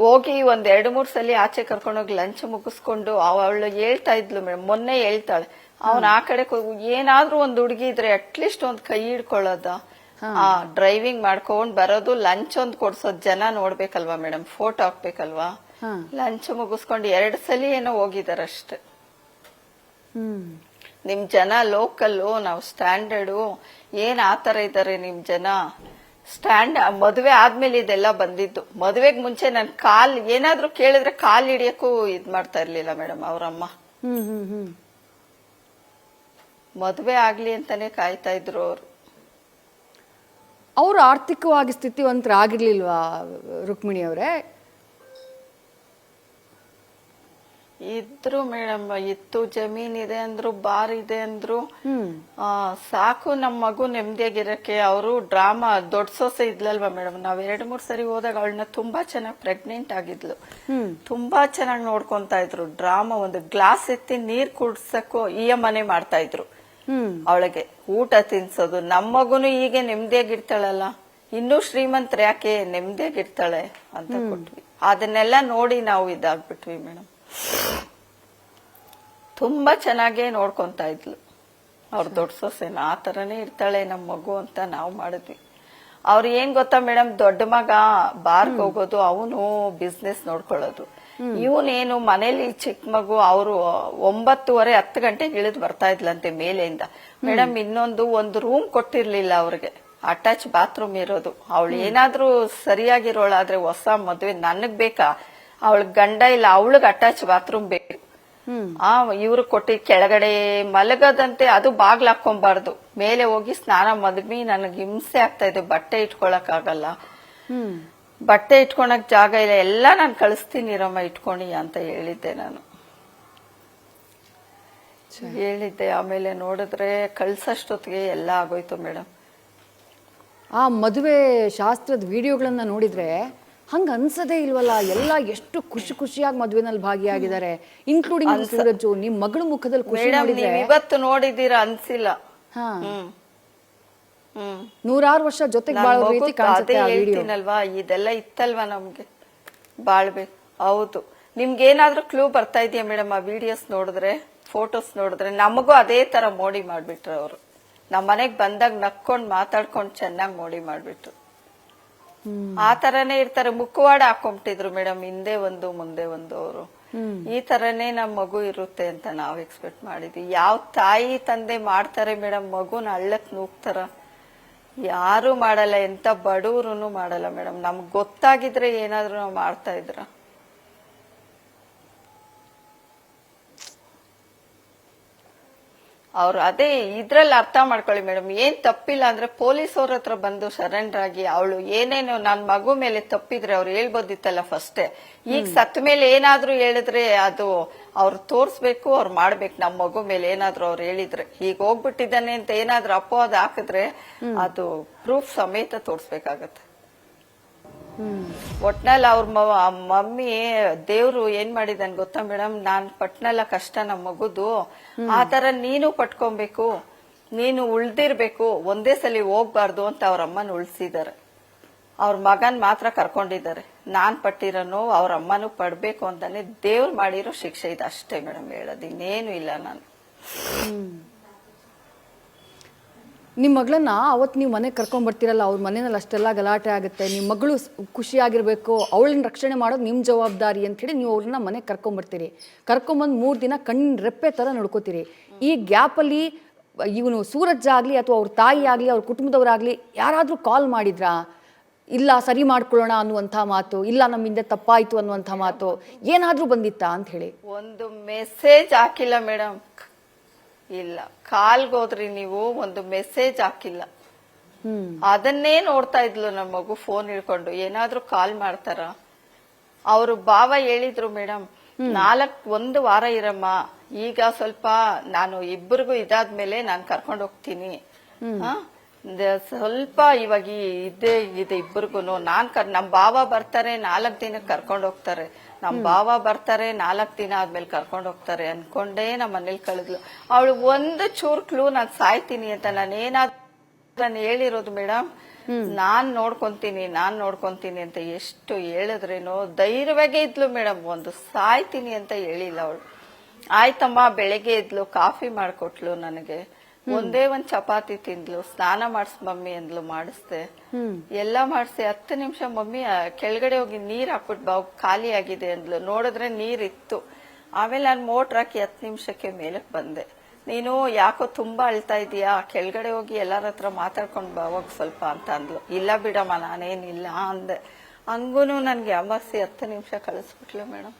ಹೋಗಿ 1-2-3 ಸಲ ಆಚೆ ಕರ್ಕೊಂಡೋಗಿ ಲಂಚ್ ಮುಗಿಸ್ಕೊಂಡು ಅವಳು ಹೇಳ್ತಾ ಇದ್ಲು ಮೇಡಮ್, ಮೊನ್ನೆ ಹೇಳ್ತಾಳೆ, ಅವನ್ ಆ ಕಡೆ ಏನಾದ್ರೂ ಒಂದ್ ಹುಡುಗಿ ಇದ್ರೆ ಅಟ್ಲೀಸ್ಟ್ ಒಂದ್ ಕೈ ಹಿಡ್ಕೊಳ್ಳೋದ, ಡ್ರೈವಿಂಗ್ ಮಾಡ್ಕೊಂಡ್ ಬರೋದು, ಲಂಚ್ ಒಂದ್ ಕೊಡ್ಸೋದ್, ಜನ ನೋಡ್ಬೇಕಲ್ವಾ ಮೇಡಮ್, ಫೋಟೋ ಹಾಕ್ಬೇಕಲ್ವಾ. ಲಂಚ್ ಮುಗಿಸ್ಕೊಂಡು 2 ಸಲ ಏನೋ ಹೋಗಿದಾರಷ್ಟೆ. ನಿಮ್ ಜನ ಲೋಕಲ್ಲು, ನಾವು ಸ್ಟ್ಯಾಂಡರ್ಡು, ಏನ್ ಆತರ ಇದಾರೆ ನಿಮ್ ಜನ. ಮದುವೆ ಆದ್ಮೇಲೆ ಇದೆಲ್ಲ ಬಂದಿದ್ದು. ಮದುವೆಗೆ ಮುಂಚೆ ನನ್ ಏನಾದ್ರೂ ಕೇಳಿದ್ರೆ ಕಾಲ್ ಹಿಡಿಯಕ್ಕೂ ಇದ್ ಮಾಡ್ತಾ ಇರ್ಲಿಲ್ಲ ಮೇಡಮ್ ಅವ್ರಮ್ಮ. ಮದುವೆ ಆಗ್ಲಿ ಅಂತಾನೆ ಕಾಯ್ತಾ ಇದ್ರು ಅವ್ರು. ಅವ್ರು ಆರ್ಥಿಕವಾಗಿ ಸ್ಥಿತಿವಂತರಾಗಿರ್ಲಿಲ್ವಾ ರುಕ್ಮಿಣಿ ಅವರೇ? ಇದ್ರು ಮೇಡಮ್, ಇತ್ತು, ಜಮೀನ್ ಇದೆ ಅಂದ್ರು, ಬಾರ್ ಇದೆ ಅಂದ್ರು. ಸಾಕು ನಮ್ ಮಗು ನೆಮ್ಮದಿಯಾಗಿರಕ್ಕೆ. ಅವರು ಡ್ರಾಮಾ, ದೊಡ್ಡ ಸೊಸೆ ಇದ್ಲಲ್ವಾ ಮೇಡಮ್, ನಾವ್ 2-3 ಸರಿ ಹೋದಾಗ ಅವಳನ್ನ ತುಂಬಾ ಚೆನ್ನಾಗಿ ಪ್ರೆಗ್ನೆಂಟ್ ಆಗಿದ್ಲು, ತುಂಬಾ ಚೆನ್ನಾಗಿ ನೋಡ್ಕೊಂತಾ ಇದ್ರು. ಡ್ರಾಮಾ, ಒಂದು ಗ್ಲಾಸ್ ಎತ್ತಿ ನೀರ್ ಕುಡ್ಸಕ್ಕೂ ಮನೆ ಮಾಡ್ತಾ ಇದ್ರು ಅವಳಿಗೆ, ಊಟ ತಿನ್ಸೋದು. ನಮ್ಮ ಮಗುನು ಹೀಗೆ ನೆಮ್ಮದಿಯಾಗಿರ್ತಾಳಲ್ಲ, ಇನ್ನೂ ಶ್ರೀಮಂತರ ಯಾಕೆ ನೆಮ್ಮದಿಯಾಗಿರ್ತಾಳೆ ಅಂತ ಕೊಟ್ವಿ. ಅದನ್ನೆಲ್ಲ ನೋಡಿ ನಾವು ಇದಾಗ್ಬಿಟ್ವಿ ಮೇಡಮ್. ತುಂಬಾ ಚೆನ್ನಾಗೇ ನೋಡ್ಕೊಂತಾ ಇದ್ಲು ಅವ್ರ ದೊಡ್ಡ ಸೊಸೆನ. ಆ ತರನೇ ಇರ್ತಾಳೆ ನಮ್ ಮಗು ಅಂತ ನಾವು ಮಾಡಿದ್ವಿ. ಅವ್ರು ಏನ್ ಗೊತ್ತಾ ಮೇಡಮ್, ದೊಡ್ಡ ಮಗ ಬಾರ್ಗ್ ಹೋಗೋದು, ಅವನು ಬಿಸ್ನೆಸ್ ನೋಡ್ಕೊಳ್ಳೋದು. ಇವನೇನು ಮನೇಲಿ ಚಿಕ್ಕ ಮಗು, ಅವರು 9:30-10 ಗಂಟೆಗೆ ಇಳಿದು ಬರ್ತಾ ಇದ್ಲಂತೆ ಮೇಲೆಯಿಂದ ಮೇಡಮ್. ಒಂದು ರೂಮ್ ಕೊಟ್ಟಿರ್ಲಿಲ್ಲ ಅವ್ರಿಗೆ, ಅಟ್ಯಾಚ್ ಬಾತ್ರೂಮ್ ಇರೋದು. ಅವಳು ಏನಾದ್ರೂ ಸರಿಯಾಗಿರೋಳಾದ್ರೆ, ಹೊಸ ಮದ್ವೆ, ನನಗ್ ಬೇಕಾ, ಅವಳಗ್ ಗಂಡ ಇಲ್ಲ, ಅವಳಗ್ ಅಟ್ಯಾಚ್ ಬಾತ್ರೂಮ್ ಬೇಕು. ಇವ್ರು ಕೊಟ್ಟಿ ಕೆಳಗಡೆ ಮಲಗದಂತೆ, ಅದು ಬಾಗ್ಲ ಹಾಕೊಂಬಾರ್ದು, ಮೇಲೆ ಹೋಗಿ ಸ್ನಾನ. ಮದ್ಮಿ ನನಗ್ ಹಿಂಸೆ ಆಗ್ತಾ ಇದೆ, ಬಟ್ಟೆ ಇಟ್ಕೊಳಕ್ ಆಗಲ್ಲ, ಬಟ್ಟೆ ಇಟ್ಕೊಳಕ್ ಜಾಗ ಇಲ್ಲ, ಎಲ್ಲ ನಾನು ಕಳಿಸ್ತೀನಿ ಇರಮ್ಮ ಇಟ್ಕೊಣಿ ಅಂತ ಹೇಳಿದ್ದೆ ನಾನು. ಹೇಳಿದ್ದೆ. ಆಮೇಲೆ ನೋಡಿದ್ರೆ ಕಳ್ಸಷ್ಟೊತ್ತಿಗೆ ಎಲ್ಲ ಆಗೋಯ್ತು ಮೇಡಮ್. ಆ ಮದುವೆ ಶಾಸ್ತ್ರದ ವಿಡಿಯೋಗಳನ್ನ ನೋಡಿದ್ರೆ ಹಂಗ ಅನ್ಸದೇ ಇಲ್ವಲ್ಲ, ಎಲ್ಲ ಎಷ್ಟು ಖುಷಿ ಖುಷಿಯಾಗಿ ಮದುವೆನಲ್ಲಿ ಭಾಗಿಯಾಗಿದ್ದಾರೆ, ಇನ್ಕ್ಲೂಡಿಂಗ್ ಸೂರಜ್. ನಿಮ್ ಮಗಳ ಮುಖದಲ್ಲಿ ಖುಷಿ ನೋಡಿದ್ರೆ ಇವತ್ತು ನೋಡಿದೀರಾ ಅನ್ಸಿಲ್ಲ. 100 ವರ್ಷ ಜೊತೆಗೆ ಬಾಳೋ ರೀತಿ ಕಾಣಿಸುತ್ತೆ ಆ ವಿಡಿಯೋ. ಹೇಳ್ತೀನಲ್ವಾ, ಇದೆಲ್ಲ ಇತ್ತಲ್ವಾ ನಮ್ಗೆ ಬಾಳ್ಬೇಕು. ಹೌದು, ನಿಮ್ಗೆ ಏನಾದ್ರೂ ಕ್ಲೂ ಬರ್ತಾ ಇದೆಯಾ ಮೇಡಮ್ ಆ ವಿಡಿಯೋಸ್ ನೋಡಿದ್ರೆ, ಫೋಟೋಸ್ ನೋಡಿದ್ರೆ? ನಮಗೂ ಅದೇ ತರ ಮೋಡಿ ಮಾಡ್ಬಿಟ್ರು ಅವರು. ನಮ್ ಮನೆಗ್ ಬಂದಾಗ ನಕ್ಕೊಂಡ್ ಮಾತಾಡ್ಕೊಂಡ್ ಚೆನ್ನಾಗ್ ಮೋಡಿ ಮಾಡ್ಬಿಟ್ರು. ಆ ತರನೇ ಇರ್ತಾರೆ, ಮುಖವಾಡ ಹಾಕೊಂಬಿಟ್ಟಿದ್ರು ಮೇಡಮ್, ಹಿಂದೆ ಒಂದು ಮುಂದೆ ಒಂದು. ಅವರು ಈ ತರನೇ ನಮ್ ಮಗು ಇರುತ್ತೆ ಅಂತ ನಾವ್ ಎಕ್ಸ್ಪೆಕ್ಟ್ ಮಾಡಿದ್ವಿ. ಯಾವ ತಾಯಿ ತಂದೆ ಮಾಡ್ತಾರೆ ಮೇಡಮ್ ಮಗುನ ಹಳ್ಳಕ್ ನೂಗ್ತಾರ? ಯಾರು ಮಾಡಲ್ಲ, ಎಂತ ಬಡವ್ರು ಮಾಡಲ್ಲ ಮೇಡಮ್. ನಮ್ಗ್ ಗೊತ್ತಾಗಿದ್ರೆ ಏನಾದ್ರು ನಾವ್ ಮಾಡ್ತಾ ಇದ್ರ? ಅವ್ರು ಅದೇ ಇದ್ರಲ್ಲಿ ಅರ್ಥ ಮಾಡ್ಕೊಳ್ಳಿ ಮೇಡಮ್, ಏನ್ ತಪ್ಪಿಲ್ಲ ಅಂದ್ರೆ ಪೊಲೀಸ್ ಅವ್ರ ಹತ್ರ ಬಂದು ಸರೆಂಡರ್ ಆಗಿ, ಅವಳು ಏನೇನು ನನ್ ಮಗು ಮೇಲೆ ತಪ್ಪಿದ್ರೆ ಅವ್ರು ಹೇಳ್ಬೋದಿತ್ತಲ್ಲ ಫಸ್ಟೇ. ಈಗ ಸತ್ ಮೇಲೆ ಏನಾದ್ರೂ ಹೇಳಿದ್ರೆ ಅದು ಅವ್ರು ತೋರ್ಸ್ಬೇಕು, ಅವ್ರು ಮಾಡ್ಬೇಕು. ನಮ್ ಮಗು ಮೇಲೆ ಏನಾದ್ರು ಅವ್ರು ಹೇಳಿದ್ರೆ, ಈಗ ಹೋಗ್ಬಿಟ್ಟಿದ್ದಾನೆ ಅಂತ ಏನಾದ್ರು ಅಪವಾದ ಹಾಕಿದ್ರೆ ಅದು ಪ್ರೂಫ್ ಸಮೇತ ತೋರ್ಸ್ಬೇಕಾಗತ್ತೆ. ಒಟ್ನಲ್ಲಿ ಅವ್ರ ಮಮ್ಮಿ ದೇವ್ರು ಏನ್ ಮಾಡಿದಾನ್ ಗೊತ್ತಾ ಮೇಡಮ್, ನಾನ್ ಪಟ್ನಲ್ಲ ಕಷ್ಟ ನಮ್ ಮಗುದು, ಆ ತರ ನೀನು ಪಟ್ಕೊಬೇಕು, ನೀನು ಉಳ್ದಿರ್ಬೇಕು, ಒಂದೇ ಸಲ ಹೋಗ್ಬಾರ್ದು ಅಂತ ಅವ್ರ ಅಮ್ಮನ ಉಳ್ಸಿದಾರೆ. ಅವ್ರ ಮಗನ್ ಮಾತ್ರ ಕರ್ಕೊಂಡಿದ್ದಾರೆ. ನಾನ್ ಪಟ್ಟಿರೋ ನೋವು ಅವ್ರ ಅಮ್ಮನೂ ಪಡ್ಬೇಕು ಅಂತಾನೆ ದೇವ್ರು ಮಾಡಿರೋ ಶಿಕ್ಷೆ ಇದು ಅಷ್ಟೇ ಮೇಡಮ್, ಹೇಳೋದು ಇನ್ನೇನು ಇಲ್ಲ ನಾನು. ನಿಮ್ಮ ಮಗಳನ್ನ ಅವತ್ತು ನೀವು ಮನೆಗೆ ಕರ್ಕೊಂಡ್ ಬರ್ತೀರಲ್ಲ, ಅವ್ರ ಮನೆಯಲ್ಲಿ ಅಷ್ಟೆಲ್ಲ ಗಲಾಟೆ ಆಗುತ್ತೆ, ನಿಮ್ಮ ಮಗಳು ಖುಷಿಯಾಗಿರ್ಬೇಕು, ಅವಳನ್ನ ರಕ್ಷಣೆ ಮಾಡೋದು ನಿಮ್ಮ ಜವಾಬ್ದಾರಿ ಅಂತ ಹೇಳಿ ನೀವು ಅವ್ರನ್ನ ಮನೆಗೆ ಕರ್ಕೊಂಬರ್ತೀರಿ. ಕರ್ಕೊಂಬಂದು 3 ದಿನ ಕಣ್ಣಿನ ರೆಪ್ಪೆ ಥರ ನೋಡ್ಕೋತೀರಿ. ಈ ಗ್ಯಾಪಲ್ಲಿ ಇವನು ಸೂರಜ್ ಆಗಲಿ ಅಥವಾ ಅವ್ರ ತಾಯಿ ಆಗಲಿ ಅವ್ರ ಕುಟುಂಬದವರಾಗಲಿ ಯಾರಾದರೂ ಕಾಲ್ ಮಾಡಿದ್ರಾ, ಇಲ್ಲ ಸರಿ ಮಾಡ್ಕೊಳ್ಳೋಣ ಅನ್ನುವಂಥ ಮಾತು, ಇಲ್ಲ ನಮ್ಮಿಂದ ತಪ್ಪಾಯಿತು ಅನ್ನುವಂಥ ಮಾತು ಏನಾದರೂ ಬಂದಿತ್ತಾ ಅಂತ ಹೇಳಿ? ಒಂದು ಮೆಸೇಜ್ ಹಾಕಿಲ್ಲ ಮೇಡಮ್. ಇಲ್ಲ, ಕಾಲ್ಗೋದ್ರಿ ನೀವು, ಒಂದು ಮೆಸೇಜ್ ಹಾಕಿಲ್ಲ. ಅದನ್ನೇ ನೋಡ್ತಾ ಇದ್ಲು ನಮ್ಮ ಮಗು ಫೋನ್ ಹಿಡ್ಕೊಂಡು. ಏನಾದ್ರೂ ಕಾಲ್ ಮಾಡ್ತಾರ? ಅವರು ಭಾವ ಹೇಳಿದ್ರು ಮೇಡಮ್, 1 ವಾರ ಇರಮ್ಮ, ಈಗ ಸ್ವಲ್ಪ ನಾನು ಇಬ್ಬರಿಗೂ ಇದಾದ್ಮೇಲೆ ನಾನು ಕರ್ಕೊಂಡು ಹೋಗ್ತೀನಿ, ಸ್ವಲ್ಪ ಇವಾಗ ಇದೇ ಇದೆ ಇಬ್ಬರಿಗೂ. ನಮ್ ಭಾವ ಬರ್ತಾರೆ 4 ದಿನಕ್ಕೆ ಕರ್ಕೊಂಡು ಹೋಗ್ತಾರೆ, ನಮ್ ಭಾವ ಬರ್ತಾರೆ 4 ದಿನ ಆದ್ಮೇಲೆ ಕರ್ಕೊಂಡು ಹೋಗ್ತಾರೆ ಅನ್ಕೊಂಡೇ ನಮ್ಮ ಮನೇಲಿ ಕಳೆದ್ಲು. ಅವಳು ಒಂದು ಚೂರ್ ಕ್ಲೂ ನಾನ್ ಸಾಯ್ತೀನಿ ಅಂತ ನಾನು ಹೇಳಿರೋದು ಮೇಡಮ್. ನಾನ್ ನೋಡ್ಕೊಂತೀನಿ ಅಂತ ಎಷ್ಟು ಹೇಳಿದ್ರೇನೋ ಧೈರ್ಯವಾಗೇ ಇದ್ಲು ಮೇಡಮ್. ಒಂದು ಸಾಯ್ತೀನಿ ಅಂತ ಹೇಳಿಲ್ಲ ಅವಳು. ಆಯ್ತಮ್ಮ, ಬೆಳಗ್ಗೆ ಇದ್ಲು, ಕಾಫಿ ಮಾಡ್ಕೊಟ್ಲು ನನಗೆ, ಒಂದೇ ಒಂದ್ ಚಪಾತಿ ತಿಂದ್ಲು, ಸ್ನಾನ ಮಾಡಿಸ್ ಮಮ್ಮಿ ಅಂದ್ಲು, ಮಾಡಿಸ್ದೆ, ಎಲ್ಲಾ ಮಾಡಿಸಿ 10 ನಿಮಿಷ ಮಮ್ಮಿ ಕೆಳಗಡೆ ಹೋಗಿ ನೀರ್ ಹಾಕ್ಬಿಟ್ಟು ಬಾ, ಖಾಲಿ ಆಗಿದೆ ಅಂದ್ಲು. ನೋಡಿದ್ರೆ ನೀರಿತ್ತು. ಆಮೇಲೆ ನಾನು ಮೋಟ್ರ್ ಹಾಕಿ 10 ನಿಮಿಷಕ್ಕೆ ಮೇಲಕ್ ಬಂದೆ. ನೀನು ಯಾಕೋ ತುಂಬಾ ಅಳ್ತಾ ಇದೀಯಾ, ಕೆಳಗಡೆ ಹೋಗಿ ಎಲ್ಲಾರ ಹತ್ರ ಮಾತಾಡ್ಕೊಂಡ್ ಬಾ ಹೋಗ್ ಸ್ವಲ್ಪ ಅಂತ ಅಂದ್ಲು. ಇಲ್ಲ ಬಿಡಮ್ಮ, ನಾನೇನಿಲ್ಲ ಅಂದೆ. ಹಂಗೂನು ನನ್ಗೆ ಅಮರ್ಸಿ 10 ನಿಮಿಷ ಕಳಿಸ್ಬಿಟ್ಲು ಮೇಡಮ್.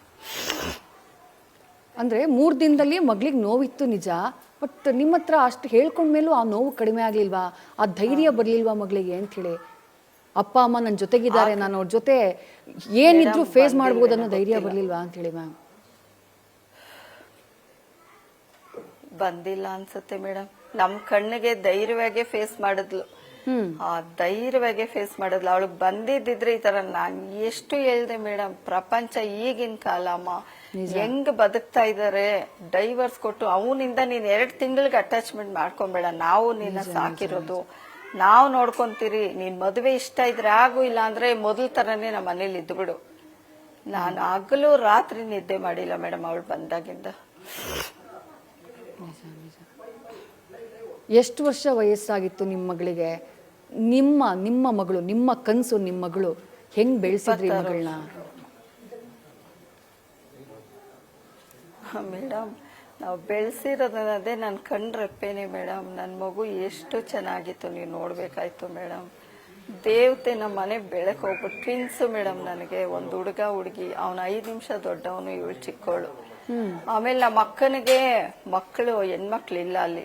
ಅಂದ್ರೆ 3 ದಿನದಲ್ಲಿ ಮಗಳಿಗೆ ನೋವಿತ್ತು ನಿಜ, ಬಟ್ ನಿಮ್ಮ ಹತ್ರ ಅಷ್ಟು ಹೇಳ್ಕೊಂಡ್ಮೇಲೂ ಆ ನೋವು ಕಡಿಮೆ ಆಗ್ಲಿಲ್ವಾ? ಆ ಧೈರ್ಯ ಬರ್ಲಿಲ್ವಾ ಮಗಳಿಗೆ ಅಂತ ಹೇಳಿ? ಅಪ್ಪ ಅಮ್ಮ ನನ್ನ ಜೊತೆಗಿದ್ದಾರೆ, ನಾನು ಅವ್ರ ಜೊತೆ ಏನಿದ್ರು ಫೇಸ್ ಮಾಡ್ಬೋದು ಅನ್ನೋ ಧೈರ್ಯ ಬರ್ಲಿಲ್ವಾ ಅಂತ ಹೇಳಿ ಮ್ಯಾಮ್? ಬಂದಿಲ್ಲ ಅನ್ಸುತ್ತೆ ಮೇಡಮ್. ನಮ್ ಕಣ್ಣಿಗೆ ಧೈರ್ಯವಾಗೆ ಫೇಸ್ ಮಾಡಿದ್ಲು. ಆ ಧೈರ್ಯವಾಗೆ ಫೇಸ್ ಮಾಡಿದ್ಲು. ಅವಳಿಗೆ ಬಂದಿದ್ದಿದ್ರೆ ಈ ತರ ನಾನ್ ಎಷ್ಟು ಹೇಳ್ದೆ ಮೇಡಮ್, ಪ್ರಪಂಚ ಈಗಿನ ಕಾಲ ಅಮ್ಮ ಹೆಂಗ್ ಬದುಕ್ತಾ ಇದಾರೆ. ಡೈವರ್ಸ್ ಕೊಟ್ಟು ಅವನಿಂದ ನೀನ್ 2 ತಿಂಗಳಿಗೆ ಅಟ್ಯಾಚ್ಮೆಂಟ್ ಮಾಡ್ಕೊಂಬೇಡ, ನಾವು ನಿನ್ನ ಸಾಕಿರೋದು, ನಾವು ನೋಡ್ಕೊಂತೀರಿ, ನೀನ್ ಮದುವೆ ಇಷ್ಟ ಇದ್ರೆ ಆಗು, ಇಲ್ಲ ಅಂದ್ರೆ ಮೊದಲ ತರನೇ ನಮ್ಮ ಮನೇಲಿ ಇದ್ಬಿಡು. ನಾನು ಹಗಲು ರಾತ್ರಿ ನಿದ್ದೆ ಮಾಡಿಲ್ಲ ಮೇಡಮ್ ಅವಳು ಬಂದಾಗಿಂದ. ಎಷ್ಟು ವರ್ಷ ವಯಸ್ಸಾಗಿತ್ತು ನಿಮ್ಮ ಮಗಳಿಗೆ? ನಿಮ್ಮ ಮಗಳು, ನಿಮ್ಮ ಕನ್ಸು, ನಿಮ್ಮ ಮಗಳು ಹೆಂಗ್ ಬೆಳೆಸಿದ್ರಿ ಮಗಳನ್ನ? ಮೇಡಮ್, ನಾವು ಬೆಳೆಸಿರೋದೇ ನನ್ ಕಣ್ರೆಪ್ಪೇನೆ ಮೇಡಮ್. ನನ್ ಮಗು ಎಷ್ಟು ಚೆನ್ನಾಗಿತ್ತು, ನೀವು ನೋಡ್ಬೇಕಾಯ್ತು ಮೇಡಮ್. ದೇವತೆ ನಮ್ಮ ಮನೆ ಬೆಳಕ್ ಹೋಗ್ಬಿಟ್ಟು ಟ್ವಿನ್ಸ್ ಮೇಡಮ್. ನನಗೆ ಒಂದು ಹುಡುಗ ಹುಡುಗಿ, ಅವನು 5 ನಿಮಿಷ ದೊಡ್ಡವನು, ಇವಳು ಚಿಕ್ಕವಳು. ಆಮೇಲೆ ನಮ್ಮ ಅಕ್ಕನಿಗೆ ಮಕ್ಕಳು ಹೆಣ್ಮಕ್ಳಿಲ್ಲ ಅಲ್ಲಿ,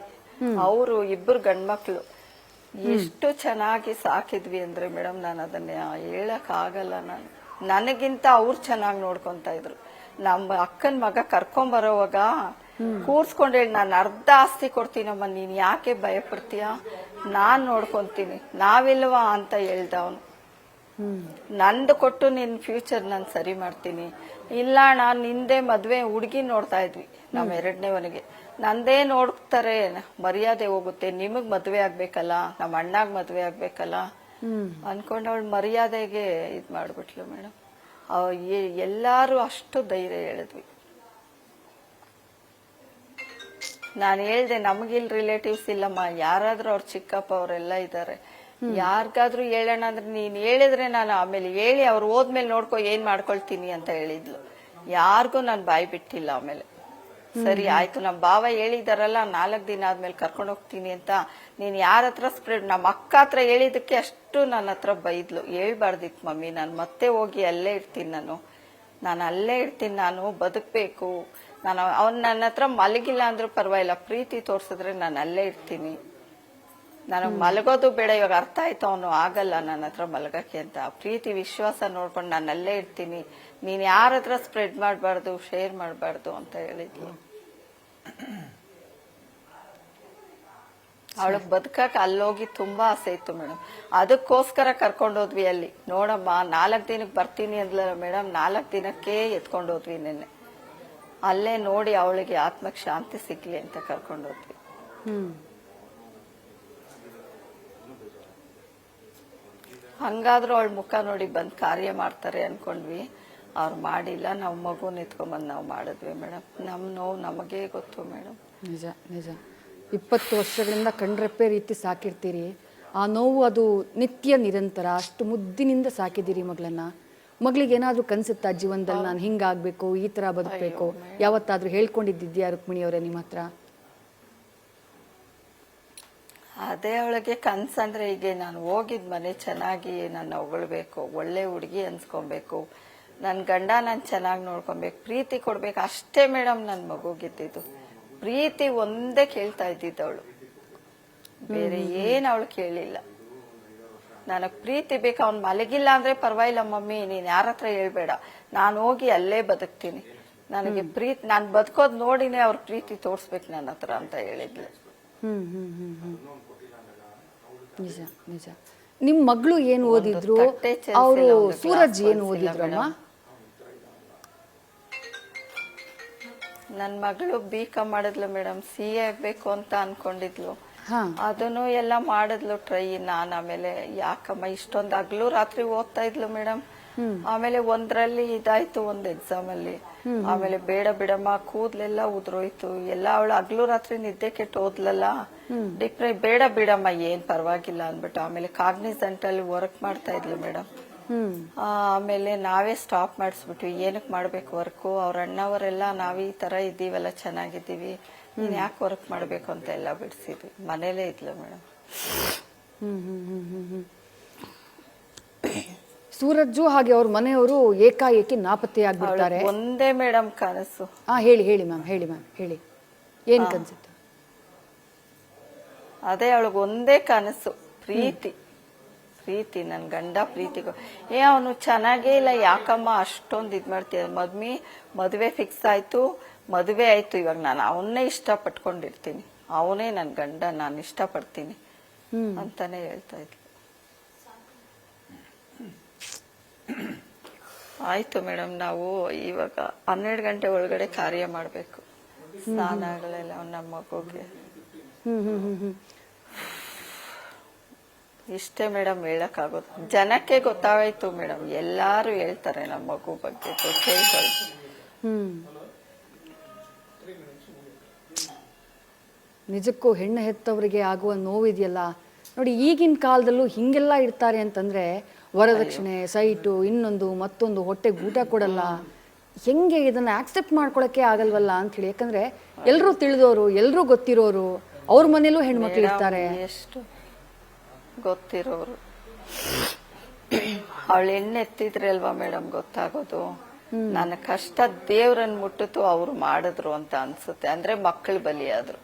ಅವರು 2 ಗಂಡ್ಮಕ್ಳು. ಎಷ್ಟು ಚೆನ್ನಾಗಿ ಸಾಕಿದ್ವಿ ಅಂದ್ರೆ ಮೇಡಮ್, ನಾನು ಅದನ್ನ ಹೇಳಕ್ ಆಗಲ್ಲ. ನನಗಿಂತ ಅವ್ರು ಚೆನ್ನಾಗಿ ನೋಡ್ಕೊಂತ ಇದ್ರು. ನಮ್ಮ ಅಕ್ಕನ ಮಗ ಕರ್ಕೊಂಬರೋವಾಗ ಕೂರ್ಸ್ಕೊಂಡ್ ಹೇಳಿ, ನಾನು ಅರ್ಧ ಆಸ್ತಿ ಕೊಡ್ತೀನಮ್ಮ, ನೀನ್ ಯಾಕೆ ಭಯ ಪಡ್ತೀಯ, ನಾನ್ ನೋಡ್ಕೊಂತೀನಿ, ನಾವಿಲ್ವಾ ಅಂತ ಹೇಳ್ದ ಅವನು. ನಂದು ಕೊಟ್ಟು ನಿನ್ ಫ್ಯೂಚರ್ ನಾನು ಸರಿ ಮಾಡ್ತೀನಿ. ಇಲ್ಲ, ನಾನ್ ನಿಂದೆ ಮದ್ವೆ ಹುಡುಗಿ ನೋಡ್ತಾ ಇದ್ವಿ ನಮ್ಮ 2ನೇವನಿಗೆ. ನಂದೇ ನೋಡ್ತಾರೆ, ಮರ್ಯಾದೆ ಹೋಗುತ್ತೆ, ನಿಮಗ್ ಮದ್ವೆ ಆಗ್ಬೇಕಲ್ಲ, ನಮ್ಮ ಅಣ್ಣಾಗ್ ಮದ್ವೆ ಆಗ್ಬೇಕಲ್ಲ ಅನ್ಕೊಂಡ್ ಅವಳು ಮರ್ಯಾದೆಗೆ ಇದ್ ಮಾಡ್ಬಿಟ್ಲು ಮೇಡಮ್. ಎಲ್ಲಾರು ಅಷ್ಟು ಧೈರ್ಯ ಹೇಳಿದ್ವಿ. ನಾನು ಹೇಳ್ದೆ, ನಮಗಿಲ್ ರಿಲೇಟಿವ್ಸ್ ಇಲ್ಲಮ್ಮ, ಯಾರಾದ್ರೂ ಅವ್ರ ಚಿಕ್ಕಪ್ಪ ಅವರೆಲ್ಲ ಇದ್ದಾರೆ, ಯಾರಿಗಾದ್ರೂ ಹೇಳೋಣ ಅಂದ್ರೆ ನೀನ್ ಹೇಳಿದ್ರೆ ನಾನು ಆಮೇಲೆ ಹೇಳಿ ಅವ್ರು ಹೋದ್ಮೇಲೆ ನೋಡ್ಕೊ ಏನ್ ಮಾಡ್ಕೊಳ್ತೀನಿ ಅಂತ ಹೇಳಿದ್ಲು. ಯಾರಿಗೂ ನಾನು ಬಾಯಿ ಬಿಟ್ಟಿಲ್ಲ. ಆಮೇಲೆ ಸರಿ ಆಯ್ತು, ನಮ್ಮ ಭಾವ ಹೇಳಿದಾರಲ್ಲ 4 ದಿನ ಆದ್ಮೇಲೆ ಕರ್ಕೊಂಡು ಹೋಗ್ತೀನಿ ಅಂತ, ನೀನ್ ಯಾರ ಹತ್ರ ಸ್ಪ್ರೆಡ್, ನಮ್ಮ ಅಕ್ಕ ಹತ್ರ ಹೇಳಿದಕ್ಕೆ ಅಷ್ಟು ನನ್ನ ಹತ್ರ ಬೈದ್ಲು. ಹೇಳ್ಬಾರ್ದಿತ್ತು ಮಮ್ಮಿ, ನಾನು ಮತ್ತೆ ಹೋಗಿ ಅಲ್ಲೇ ಇರ್ತೀನಿ, ನಾನು ಅಲ್ಲೇ ಇರ್ತೀನಿ, ನಾನು ಬದುಕ್ಬೇಕು, ಅವ್ನು ನನ್ನ ಹತ್ರ ಮಲಗಿಲ್ಲ ಅಂದ್ರೂ ಪರವಾಗಿಲ್ಲ, ಪ್ರೀತಿ ತೋರ್ಸಿದ್ರೆ ನಾನು ಅಲ್ಲೇ ಇರ್ತೀನಿ, ನನಗ್ ಮಲಗೋದು ಬೇಡ. ಇವಾಗ ಅರ್ಥ ಆಯ್ತು, ಅವನು ಆಗಲ್ಲ ನನ್ನ ಹತ್ರ ಮಲಗಕ್ಕೆ ಅಂತ. ಪ್ರೀತಿ ವಿಶ್ವಾಸ ನೋಡ್ಕೊಂಡು ನಾನು ಅಲ್ಲೇ ಇರ್ತೀನಿ, ನೀನ್ ಯಾರ ಹತ್ರ ಸ್ಪ್ರೆಡ್ ಮಾಡಬಾರ್ದು, ಶೇರ್ ಮಾಡಬಾರ್ದು ಅಂತ ಹೇಳಿದ್ಲು. ಅವಳಗ್ ಬದುಕಕ್ ಅಲ್ಲೋಗಿ ತುಂಬಾ ಆಸೆ ಇತ್ತು ಮೇಡಮ್. ಅದಕ್ಕೋಸ್ಕರ ಕರ್ಕೊಂಡೋದ್ವಿ ಅಲ್ಲಿ. ನೋಡಮ್ಮ, 4 ದಿನಕ್ಕೆ ಬರ್ತೀನಿ ಅಂದ್ಲಲ್ಲ ಮೇಡಮ್, 4 ದಿನಕ್ಕೆ ಎತ್ಕೊಂಡೋದ್ವಿ ನಿನ್ನೆ. ಅಲ್ಲೇ ನೋಡಿ ಅವಳಿಗೆ ಆತ್ಮಕ್ ಶಾಂತಿ ಸಿಗ್ಲಿ ಅಂತ ಕರ್ಕೊಂಡೋದ್ವಿ. ಹಂಗಾದ್ರೂ ಅವಳ ಮುಖ ನೋಡಿ ಬಂದ್ ಕಾರ್ಯ ಮಾಡ್ತಾರೆ ಅನ್ಕೊಂಡ್ವಿ. ಅವ್ರು ಮಾಡಿಲ್ಲ. ನಾವು ಮಗುನ ಎತ್ಕೊಂಡ್ಬಂದು ನಾವು ಮಾಡಿದ್ವಿ ಮೇಡಮ್. ನಮ್ ನೋವು ನಮಗೇ ಗೊತ್ತು ಮೇಡಮ್. ನಿಜ ನಿಜ. 20 ವರ್ಷಗಳಿಂದ ಕಣ್ರೆಪ್ಪೆ ರೀತಿ ಸಾಕಿರ್ತೀರಿ. ಆ ನೋವು ಅದು ನಿತ್ಯ ನಿರಂತರ. ಅಷ್ಟು ಮುದ್ದಿನಿಂದ ಸಾಕಿದ್ದೀರಿ ಮಗಳನ್ನ. ಮಗಳಿಗೆ ಏನಾದ್ರೂ ಕನ್ಸುತ್ತಾ ಜೀವನದಲ್ಲಿ ನಾನು ಹಿಂಗಾಗ್ಬೇಕು, ಈ ತರ ಬದುಕಬೇಕು? ಯಾವತ್ತಾದ್ರೂ ಹೇಳ್ಕೊಂಡಿದ್ದಿದ್ಯಾ ರುಕ್ಮಿಣಿ ಅವರೇ ನಿಮ್ಮ ಹತ್ರ? ಅದೇ ಅವಳಿಗೆ ಕನ್ಸಂದ್ರೆ ಈಗ ನಾನು ಹೋಗಿದ್ ಮನೆ ಚೆನ್ನಾಗಿ ನನ್ನ ಹೊಗಳ್ಬೇಕು, ಒಳ್ಳೆ ಹುಡುಗಿ ಅನ್ಸ್ಕೊಬೇಕು, ನನ್ ಗಂಡ ನಾನು ಚೆನ್ನಾಗಿ ನೋಡ್ಕೊಬೇಕು, ಪ್ರೀತಿ ಕೊಡ್ಬೇಕು, ಅಷ್ಟೇ ಮೇಡಮ್ ನನ್ ಮಗುಗಿದ್ದಿದ್ದು. ಪ್ರೀತಿ ಒಂದೇ ಕೇಳ್ತಾ ಇದ್ದಿದ್ದವಳು, ಬೇರೆ ಏನ್ ಅವಳು ಕೇಳಿಲ್ಲ. ನನಗ್ ಪ್ರೀತಿ ಬೇಕು, ಅವ್ನ್ ಮಲಗಿಲ್ಲ ಅಂದ್ರೆ ಪರವಾಗಿಲ್ಲ ಮಮ್ಮಿ, ನೀನ್ ಯಾರ ಹತ್ರ ಹೇಳ್ಬೇಡ, ನಾನು ಹೋಗಿ ಅಲ್ಲೇ ಬದುಕ್ತೀನಿ, ನನಗೆ ಪ್ರೀತಿ, ನಾನ್ ಬದುಕೋದ್ ನೋಡಿನೇ ಅವ್ರ ಪ್ರೀತಿ ತೋರ್ಸ್ಬೇಕು ನನ್ನ ಹತ್ರ ಅಂತ ಹೇಳಿದ್ಲು. ನಿಜ ನಿಜ. ನಿಮ್ ಮಗಳು ಏನ್ ಓದಿದ್ರು? ತಟ್ಟೆ ಚೆಲ್ಸಿಲ್ಲ, ಅವರು ಒಂದು ಸೂರಜ್ glass ಏನು ಬಳ್ಸಿಲ್ಲ ಓದಿದ್ರು ಅಮ್ಮ? ನನ್ ಮಗಳು B.Com ಮಾಡಿದ್ಲು ಮೇಡಮ್, CA ಆಗ್ಬೇಕು ಅಂತ ಅನ್ಕೊಂಡಿದ್ಲು. ಹಾ. ಅದನ್ನು ಎಲ್ಲ ಮಾಡಿದ್ಲು ಟ್ರೈ. ನಾನ್ ಆಮೇಲೆ ಯಾಕಮ್ಮ ಇಷ್ಟೊಂದು ಹಗ್ಲು ರಾತ್ರಿ ಓದ್ತಾ ಇದ್ಲು ಮೇಡಮ್. ಆಮೇಲೆ ಒಂದ್ರಲ್ಲಿ ಇದಾಯ್ತು, ಒಂದ್ ಎಕ್ಸಾಮ್ ಅಲ್ಲಿ. ಆಮೇಲೆ ಬೇಡ ಬಿಡಮ್ಮ, ಕೂದ್ಲೆಲ್ಲ ಉದ್ರೋಯ್ತು ಎಲ್ಲ, ಅವಳು ಹಗ್ಲು ರಾತ್ರಿ ನಿದ್ದೆ ಕೆಟ್ಟು ಓದ್ಲಲ್ಲ, ಬೇಡ ಬಿಡಮ್ಮ, ಏನ್ ಪರವಾಗಿಲ್ಲ ಅಂದ್ಬಿಟ್ಟು ಆಮೇಲೆ ಕಾಗ್ನಿಸೆಂಟ್ ಅಲ್ಲಿ ವರ್ಕ್ ಮಾಡ್ತಾ ಇದ್ಲು ಮೇಡಮ್. ಆಮೇಲೆ ನಾವೇ ಸ್ಟಾಪ್ ಮಾಡಿಸ್ಬಿಟ್ವಿ, ಏನಕ್ ಮಾಡ್ಬೇಕು ವರ್ಕು, ಅವ್ರ ಅಣ್ಣವರೆಲ್ಲ ನಾವ್ ಈ ತರ ಇದ್ದೀವಲ್ಲ, ಚೆನ್ನಾಗಿದ್ದೀವಿ, ನೀನ್ ಯಾಕೆ ವರ್ಕ್ ಮಾಡ್ಬೇಕು ಅಂತ ಎಲ್ಲ ಬಿಡಿಸಿದ್ವಿ. ಮನೇಲೇ ಇದ್ಲು ಮೇಡಮ್. ಸೂರಜ್ಜು ಹಾಗೆ ಅವ್ರ ಮನೆಯವರು ಏಕಾಏಕಿ ನಾಪತ್ತೆಯಾಗ್ಬಿಡ್ತಾರೆ. ಒಂದೇ ಮೇಡಮ್ ಕನಸು. ಹೇಳಿ ಹೇಳಿ ಮ್ಯಾಮ್, ಹೇಳಿ ಮ್ಯಾಮ್, ಹೇಳಿ ಏನ್ ಕನ್ಸಿತ್ತು? ಅದೇ ಅವಳಿಗೆ ಒಂದೇ ಕನಸು, ಪ್ರೀತಿ. ಪ್ರೀತಿ, ನನ್ ಗಂಡ ಪ್ರೀತಿಗೂ ಅವನು ಚೆನ್ನಾಗೇ ಇಲ್ಲ, ಯಾಕಮ್ಮ ಅಷ್ಟೊಂದು ಇದ್ ಮಾಡ್ತೀಯ, ಮದ್ವೆ ಫಿಕ್ಸ್ ಆಯ್ತು, ಮದುವೆ ಆಯ್ತು, ಇವಾಗ ನಾನು ಅವನ್ನೇ ಇಷ್ಟ ಪಟ್ಕೊಂಡಿರ್ತೀನಿ, ಅವನೇ ನನ್ ಗಂಡ, ನಾನು ಇಷ್ಟ ಪಡ್ತೀನಿ ಅಂತಾನೆ ಹೇಳ್ತಾ ಇದ್ಲು. ಆಯ್ತು ಮೇಡಮ್, ನಾವು ಇವಾಗ 12 ಗಂಟೆ ಒಳಗಡೆ ಕಾರ್ಯ ಮಾಡ್ಬೇಕು, ಸ್ನಾನಗಳೆಲ್ಲ ನಮ್ಮ ಮಗುಗೆ. ಇಷ್ಟೇ ಮೇಡಮ್ ಹೇಳಕ್ಕಾಗೋದು. ಜನಕ್ಕೆ ಗೊತ್ತಾಗಾಯ್ತು ಮೇಡಮ್, ಎಲ್ಲಾರು ಹೇಳ್ತಾರೆ ನಮ್ಮ ಮಗು ಬಗ್ಗೆ ಕೇಳ್ತಾರೆ. ನಿಜಕ್ಕೂ ಹೆಣ್ಣು ಹೆತ್ತವರಿಗೆ ಆಗುವ ನೋವಿದೆಯಲ್ಲ ನೋಡಿ. ಈಗಿನ ಕಾಲದಲ್ಲೂ ಹಿಂಗೆಲ್ಲ ಇರ್ತಾರೆ ಅಂತಂದ್ರೆ, ವರದಕ್ಷಿಣೆ, ಸೈಟು, ಇನ್ನೊಂದು ಮತ್ತೊಂದು, ಹೊಟ್ಟೆಗೆ ಊಟ ಕೊಡಲ್ಲ, ಹೆಂಗೆ ಇದನ್ನ ಆಕ್ಸೆಪ್ಟ್ ಮಾಡ್ಕೊಳಕ್ಕೆ ಆಗಲ್ವಲ್ಲ ಅಂತ ಹೇಳಿ. ಯಾಕಂದ್ರೆ ಎಲ್ರೂ ತಿಳಿದವರು, ಎಲ್ರೂ ಗೊತ್ತಿರೋರು, ಅವ್ರ ಮನೇಲೂ ಹೆಣ್ಮಕ್ಳು ಇರ್ತಾರೆ. ಎಷ್ಟು ಗೊತ್ತಿರೋರು, ಅವಳು ಎತ್ತಿದ್ರೆ ಅಲ್ವಾ ಮೇಡಮ್ ಗೊತ್ತಾಗೋದು. ನನ್ನ ಕಷ್ಟ ದೇವ್ರನ್ ಮುಟ್ಟಿತು, ಅವ್ರು ಮಾಡಿದ್ರು ಅಂತ ಅನ್ಸುತ್ತೆ. ಅಂದ್ರೆ ಮಕ್ಕಳು ಬಲಿಯಾದ್ರು,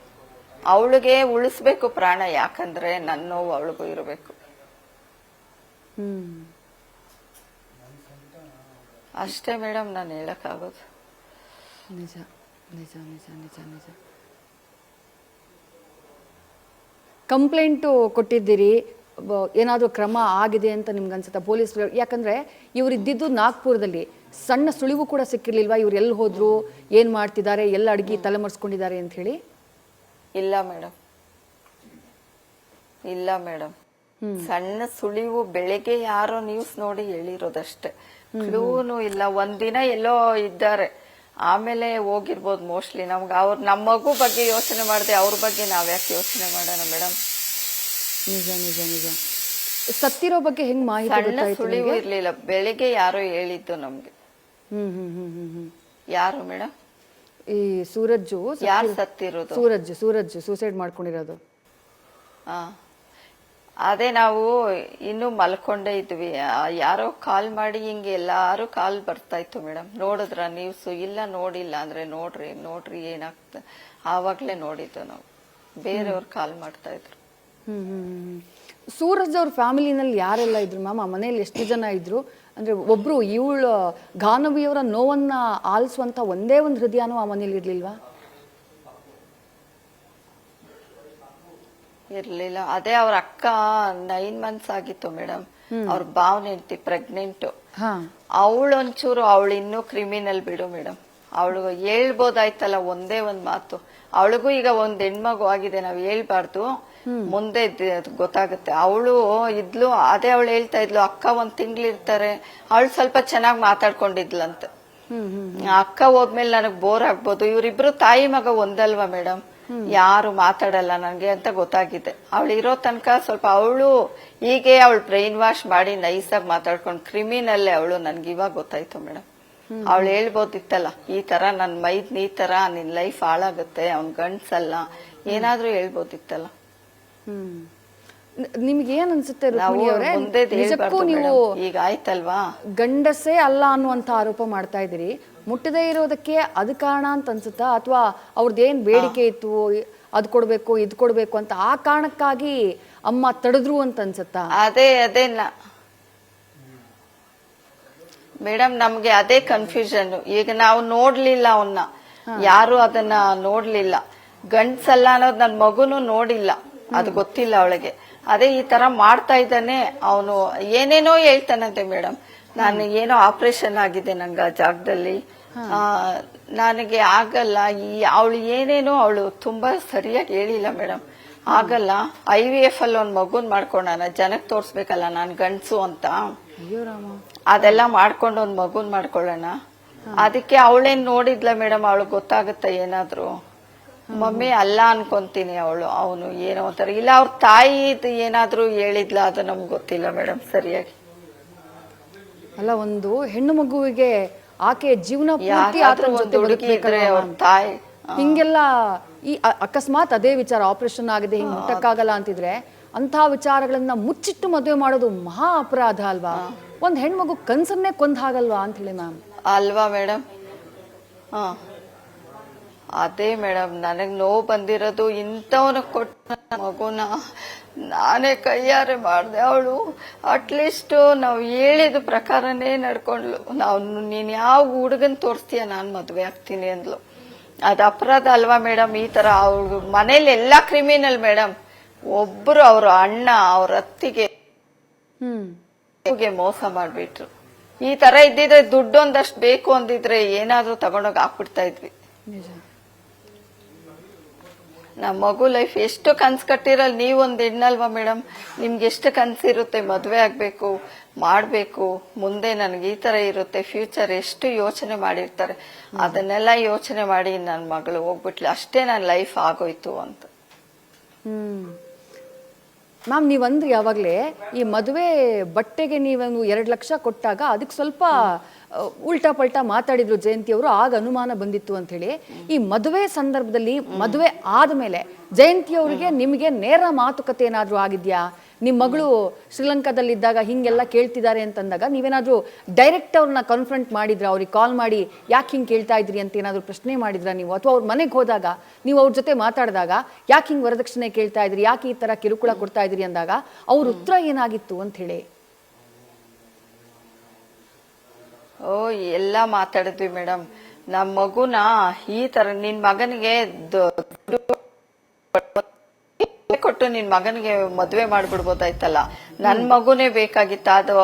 ಅವಳಿಗೆ ಉಳಿಸ್ಬೇಕು ಪ್ರಾಣ, ಯಾಕಂದ್ರೆ ನನ್ನ ನೋವು ಅವಳಿಗೂ ಇರಬೇಕು. ಅಷ್ಟೇ ಮೇಡಮ್ ನಾನು ಹೇಳಕ್ಕಾಗೋದು. ನಿಜ ನಿಜ ನಿಜ ನಿಜ ನಿಜ. ಕಂಪ್ಲೇಂಟು ಕೊಟ್ಟಿದ್ದೀರಿ, ಏನಾದರೂ ಕ್ರಮ ಆಗಿದೆ ಅಂತ ನಿಮ್ಗೆ ಅನ್ಸುತ್ತಾ ಪೊಲೀಸರು? ಯಾಕಂದ್ರೆ ಇವ್ರು ಇದ್ದಿದ್ದು ನಾಗ್ಪುರದಲ್ಲಿ, ಸಣ್ಣ ಸುಳಿವು ಕೂಡ ಸಿಕ್ಕಿರ್ಲಿಲ್ವಾ ಇವ್ರು ಎಲ್ಲಿ ಹೋದ್ರು, ಏನ್ ಮಾಡ್ತಿದ್ದಾರೆ, ಎಲ್ಲ ಅಡ್ಗಿ ತಲೆಮರೆಸ್ಕೊಂಡಿದ್ದಾರೆ ಅಂತ ಹೇಳಿ? ಇಲ್ಲ ಮೇಡಮ್, ಇಲ್ಲ ಮೇಡಮ್, ಸಣ್ಣ ಸುಳಿವು ಬೆಳಿಗ್ಗೆ ಯಾರೋ ನ್ಯೂಸ್ ನೋಡಿ ಹೇಳಿರೋದಷ್ಟೇ, ಕ್ಲೂನು ಇಲ್ಲ. ಒಂದಿನ ಎಲ್ಲೋ ಇದ್ದಾರೆ, ಆಮೇಲೆ ಹೋಗಿರ್ಬೋದು ಮೋಸ್ಟ್ಲಿ. ನಮ್ಗೆ ನಮ್ಮ ಮಗು ಬಗ್ಗೆ ಯೋಚನೆ ಮಾಡದೆ ಅವ್ರ ಬಗ್ಗೆ ನಾವ್ಯಾಕೆ ಯೋಚನೆ ಮಾಡೋಣ ಮೇಡಮ್? ನಿಜ ನಿಜ ನಿಜ. ಸತ್ತಿರೋ ಬಗ್ಗೆ ಹೆಂಗ್ ಮಾಹಿತಿ ಸಣ್ಣ ಸುಳಿವು ಇರ್ಲಿಲ್ಲ, ಬೆಳಿಗ್ಗೆ ಯಾರೋ ಹೇಳಿದ್ದು ನಮ್ಗೆ. ಯಾರು ಮೇಡಮ್? ಈ ಸೂರಜ್ಜು. ಯಾರು ಸತ್ತಿರೋದು? ಸೂರಜ್ ಸೂಸೈಡ್ ಮಾಡ್ಕೊಂಡಿರೋದು. ಅದೇ ನಾವು ಇನ್ನು ಮಲ್ಕೊಂಡೇ ಇದ್ವಿ, ಯಾರೋ ಕಾಲ್ ಮಾಡಿ ಹಿಂಗೆ ಎಲ್ಲಾರು ಕಾಲ್ ಬರ್ತಾ ಇತ್ತು ಮೇಡಮ್. ನೋಡಿದ್ರ ನ್ಯೂಸ್? ಇಲ್ಲ ನೋಡಿಲ್ಲ ಅಂದ್ರೆ ನೋಡ್ರಿ ನೋಡ್ರಿ ಏನಾಗ್ತದೆ, ಆವಾಗ್ಲೇ ನೋಡಿದ್ದು ನಾವು. ಬೇರೆಯವ್ರು ಕಾಲ್ ಮಾಡ್ತಾ ಇದ್ರು. ಸೂರಜ್ ಅವ್ರ ಫ್ಯಾಮಿಲಿನಲ್ಲಿ ಯಾರೆಲ್ಲ ಇದ್ರು ಮ್ಯಾಮ್? ಆ ಮನೇಲಿ ಎಷ್ಟು ಜನ ಇದ್ರು? ಅಂದ್ರೆ ಒಬ್ರು ಇವಳು ಗಾನವಿಯವರ ನೋವನ್ನ ಆಲಿಸುವಂತ ಒಂದೇ ಒಂದು ಹೃದಯನೂ ಆ ಮನೇಲಿ ಇರ್ಲಿಲ್ವಾ? ಇರ್ಲಿಲ್ಲ. ಅದೇ ಅವ್ರ ಅಕ್ಕ 9 months ಆಗಿತ್ತು ಮೇಡಮ್, ಅವ್ರ ಭಾವನ ಹೆಂಡತಿ ಪ್ರೆಗ್ನೆಂಟ್. ಅವಳೊಂಚೂರು, ಅವಳು ಇನ್ನೂ ಕ್ರಿಮಿನಲ್ ಬಿಡು ಮೇಡಮ್, ಅವಳು ಹೇಳ್ಬೋದಾಯ್ತಲ್ಲ ಒಂದೇ ಒಂದ್ ಮಾತು. ಅವಳಿಗೂ ಈಗ ಒಂದ್ ಹೆಣ್ಮಗು ಆಗಿದೆ, ನಾವ್ ಹೇಳ್ಬಾರ್ದು, ಮುಂದೆ ಗೊತ್ತಾಗುತ್ತೆ. ಅವಳು ಇದ್ಲು, ಅದೇ ಅವಳು ಹೇಳ್ತಾ ಇದ್ಲು, ಅಕ್ಕ 1 ತಿಂಗಳಿರ್ತಾರೆ, ಅವಳು ಸ್ವಲ್ಪ ಚೆನ್ನಾಗಿ ಮಾತಾಡ್ಕೊಂಡಿದ್ಲಂತ. ಅಕ್ಕ ಹೋದ್ಮೇಲೆ ನನಗ್ ಬೋರ್ ಆಗ್ಬೋದು, ಇವರಿಬ್ರು ತಾಯಿ ಮಗ ಒಂದಲ್ವಾ ಮೇಡಮ್, ಯಾರು ಮಾತಾಡಲ್ಲ ನನ್ಗೆ ಅಂತ ಗೊತ್ತಾಗಿದೆ. ಅವಳು ಇರೋ ತನಕ ಸ್ವಲ್ಪ ಅವಳು ಹೀಗೆ ಅವಳು ಬ್ರೈನ್ ವಾಶ್ ಮಾಡಿ ನೈಸಾಗಿ ಮಾತಾಡ್ಕೊಂಡು ಕ್ರಿಮಿನಲ್ಲೇ ಅವಳು. ನನ್ಗೆ ಇವಾಗ ಗೊತ್ತಾಯ್ತು ಮೇಡಮ್. ಅವಳು ಹೇಳ್ಬೋದಿತ್ತಲ್ಲ, ಈ ತರ ನನ್ ಮೈದ್ ಈ ತರ ನಿನ್ ಲೈಫ್ ಹಾಳಾಗುತ್ತೆ, ಅವ್ನ್ ಗಂಡ್ಸಲ್ಲ, ಏನಾದ್ರೂ ಹೇಳ್ಬೋದಿತ್ತಲ್ಲ. ನಿಮ್ಗೆ ಏನ್ ಅನ್ಸುತ್ತೆ ನಾವು ರುಕ್ಮಿಣಿ ಅವರೇ, ಮುಂದೆ ನಿಜಕ್ಕೂ ನೀವು ಈಗ ಆಯ್ತಲ್ವಾ, ಗಂಡಸೇ ಅಲ್ಲ ಅನ್ನುವಂತ ಆರೋಪ ಮಾಡ್ತಾ ಇದ್ದೀರಿ. ಮುಟ್ಟದೇ ಇರೋದಕ್ಕೆ ಅದು ಕಾರಣ ಅಂತ ಅನ್ಸುತ್ತಾ, ಅಥವಾ ಅವ್ರದ್ದೇನ್ ಬೇಡಿಕೆ ಇತ್ತು, ಅದ್ ಕೊಡ್ಬೇಕು ಇದ್ ಕೊಡ್ಬೇಕು ಅಂತ ಆ ಕಾರಣಕ್ಕಾಗಿ ಅಮ್ಮ ತಡೆದ್ರು ಅಂತ ಅನ್ಸುತ್ತಾ? ಅದೇ ಮೇಡಮ್, ನಮ್ಗೆ ಅದೇ ಕನ್ಫ್ಯೂಷನ್. ಈಗ ನಾವು ನೋಡ್ಲಿಲ್ಲ ಅವನ್ನ, ಯಾರು ಅದನ್ನ ನೋಡ್ಲಿಲ್ಲ. ಗಂಡ್ಸಲ್ಲ ಅನ್ನೋದು ನನ್ ಮಗುನು ನೋಡಿಲ್ಲ, ಅದು ಗೊತ್ತಿಲ್ಲ ಅವಳಿಗೆ. ಅದೇ ಈ ತರ ಮಾಡ್ತಾ ಇದ್ದಾನೆ ಅವನು. ಏನೇನೋ ಹೇಳ್ತಾನಂತೆ ಮೇಡಮ್, ನಾನು ಏನೋ ಆಪರೇಷನ್ ಆಗಿದೆ ನಂಗೆ ಆ ಜಾಗದಲ್ಲಿ, ನನಗೆ ಆಗಲ್ಲ. ಅವಳು ಏನೇನೋ ಅವಳು ತುಂಬಾ ಸರಿಯಾಗಿ ಹೇಳಿಲ್ಲ ಮೇಡಮ್. ಆಗಲ್ಲ, IVF ಅಲ್ಲಿ ಒಂದ್ ಮಗುನ್ ಮಾಡ್ಕೊಂಡಾನ, ಜನಕ್ ತೋರ್ಸ್ಬೇಕಲ್ಲ ನಾನ್ ಗಂಡ್ಸು ಅಂತ, ಅದೆಲ್ಲ ಮಾಡ್ಕೊಂಡು ಒಂದ್ ಮಗುನ್ ಮಾಡ್ಕೊಳ್ಳೋಣ. ಅದಕ್ಕೆ ಅವಳೇನ್ ನೋಡಿದ್ಲ ಮೇಡಮ್, ಅವಳು ಗೊತ್ತಾಗುತ್ತ ಏನಾದ್ರು. ಮಮ್ಮಿ ಅಲ್ಲ ಅನ್ಕೊಂತೀನಿ ಅವನು ಏನೋ ಒಂಥರ, ಇಲ್ಲ ಅವ್ರ ತಾಯಿ ಏನಾದ್ರು ಹೇಳಿದ್ಲ, ಅದು ನಮ್ಗೆ ಗೊತ್ತಿಲ್ಲ ಮೇಡಮ್ ಸರಿಯಾಗಿ. ಅಲ್ಲ, ಒಂದು ಹೆಣ್ಣು ಮಗುವಿಗೆ ಆಕೆ ಜೀವನ ಪೂರ್ತಿ ಆತನ ಜೊತೆ ಬದುಕಬೇಕಲ್ಲ ಅವ್ರ ತಾಯಿ. ಹಿಂಗೆಲ್ಲ ಅಕಸ್ಮಾತ್ ಅದೇ ವಿಚಾರ ಆಪರೇಷನ್ ಆಗಿದೆ, ಹಿಂಗ್ ಮುಟ್ಟಕ್ಕಾಗಲ್ಲ ಅಂತಿದ್ರೆ ಅಂತ ವಿಚಾರಗಳನ್ನ ಮುಚ್ಚಿಟ್ಟು ಮದುವೆ ಮಾಡೋದು ಮಹಾ ಅಪರಾಧ ಅಲ್ವಾ? ಒಂದ್ ಹೆಣ್ಮಗು ಕನ್ಸನ್ನೇ ಕೊಂದ್ ಹಾಗಲ್ವಾ ಅಂತ ಹೇಳಿ ಮ್ಯಾಮ್. ಅಲ್ವಾ ಮೇಡಮ್? ಅದೇ ಮೇಡಮ್, ನನಗ್ ನೋವು ಬಂದಿರೋದು ಇಂಥವನ ಕೊಟ್ಟ ಮಗುನ ನಾನೇ ಕೈಯಾರೆ ಮಾಡ್ದೆ. ಅವಳು ಅಟ್ಲೀಸ್ಟ್ ನಾವು ಹೇಳಿದ ಪ್ರಕಾರನೇ ನಡ್ಕೊಂಡ್ಲು. ನೀನ್ ಯಾವ ಹುಡುಗನ್ ತೋರಿಸ್ತೀಯ ನಾನ್ ಮದ್ವೆ ಆಗ್ತೀನಿ ಅಂದ್ಲು. ಅದ್ ಅಪರಾಧ ಅಲ್ವಾ ಮೇಡಮ್? ಈ ತರ ಅವ್ರ ಮನೇಲಿ ಎಲ್ಲಾ ಕ್ರಿಮಿನಲ್ ಮೇಡಮ್. ಒಬ್ರು ಅವ್ರ ಅಣ್ಣ ಅವ್ರ ಅತ್ತಿಗೆ ಮೋಸ ಮಾಡ್ಬಿಟ್ರು. ಈ ತರ ಇದ್ದಿದ್ರೆ ದುಡ್ಡು ಒಂದಷ್ಟು ಬೇಕು ಅಂದಿದ್ರೆ ಏನಾದ್ರೂ ತಗೊಂಡೋಗಿ ಹಾಕ್ಬಿಡ್ತಾ ಇದ್ವಿ. ನಮ್ಮ ಮಗು ಲೈಫ್ ಎಷ್ಟು ಕನ್ಸ್ ಕಟ್ಟಿರಲ್. ನೀವೊಂದ್ ಹೆಣ್ಣಲ್ವಾ ಮೇಡಮ್, ನಿಮ್ಗೆ ಎಷ್ಟು ಕನ್ಸಿರುತ್ತೆ, ಮದ್ವೆ ಆಗ್ಬೇಕು, ಮಾಡ್ಬೇಕು, ಮುಂದೆ ನನ್ಗೆ ಈ ತರ ಇರುತ್ತೆ ಫ್ಯೂಚರ್, ಎಷ್ಟು ಯೋಚನೆ ಮಾಡಿರ್ತಾರೆ. ಅದನ್ನೆಲ್ಲ ಯೋಚನೆ ಮಾಡಿ ನನ್ ಮಗಳು ಹೋಗ್ಬಿಟ್ಲಿ, ಅಷ್ಟೇ ನನ್ ಲೈಫ್ ಆಗೋಯ್ತು ಅಂತ. ಮ್ಯಾಮ್, ನೀವಂದ್ರಿ ಯಾವಾಗ್ಲೇ ಈ ಮದುವೆ ಬಟ್ಟೆಗೆ ನೀವೊಂದು 2 ಲಕ್ಷ ಕೊಟ್ಟಾಗ ಅದಕ್ಕೆ ಸ್ವಲ್ಪ ಉಲ್ಟಾ ಪಲ್ಟಾ ಮಾತಾಡಿದ್ರು ಜಯಂತಿ ಅವರು, ಆಗ ಅನುಮಾನ ಬಂದಿತ್ತು ಅಂತ ಹೇಳಿ. ಈ ಮದುವೆ ಸಂದರ್ಭದಲ್ಲಿ, ಮದುವೆ ಆದ್ಮೇಲೆ ಜಯಂತಿ ಅವರಿಗೆ ನಿಮಗೆ ನೇರ ಮಾತುಕತೆ ಏನಾದ್ರೂ ಆಗಿದ್ಯಾ? ನಿಮ್ ಮಗಳು ಶ್ರೀಲಂಕಾದಲ್ಲಿದ್ದಾಗ ಹಿಂಗೆಲ್ಲ ಕೇಳ್ತಿದ್ದಾರೆ ಅಂತಂದಾಗ ನೀವೇನಾದ್ರೂ ಡೈರೆಕ್ಟ್ ಅವ್ರನ್ನ ಕನ್ಫ್ರಂಟ್ ಮಾಡಿದ್ರ? ಅವ್ರಿಗೆ ಕಾಲ್ ಮಾಡಿ ಯಾಕೆ ಹಿಂಗ್ ಕೇಳ್ತಾ ಇದ್ರಿ ಅಂತ ಏನಾದ್ರು ಪ್ರಶ್ನೆ ಮಾಡಿದ್ರ ನೀವು? ಅಥವಾ ಅವ್ರ ಮನೆಗೆ ಹೋದಾಗ ನೀವು ಅವ್ರ ಜೊತೆ ಮಾತಾಡಿದಾಗ ಯಾಕೆ ಹಿಂಗ್ ವರದಕ್ಷಿಣೆ ಕೇಳ್ತಾ ಇದ್ರಿ, ಯಾಕೆ ಈ ತರ ಕಿರುಕುಳ ಕೊಡ್ತಾ ಇದ್ರಿ ಅಂದಾಗ ಅವ್ರ ಉತ್ತರ ಏನಾಗಿತ್ತು ಅಂತ ಹೇಳಿ? ಎಲ್ಲ ಮಾತಾಡಿದ್ವಿ ಮೇಡಮ್. ನಮ್ ಮಗುನ ಈ ತರ ನಿನ್ ಮಗನಿಗೆ ಕೊಟ್ಟು ನಿನ್ ಮಗನಿಗೆ ಮದ್ವೆ ಮಾಡ್ಬಿಡ್ಬೋದಾಯ್ತಲ್ಲ, ನನ್ ಮಗುನೇ ಬೇಕಾಗಿತ್ತ? ಅದು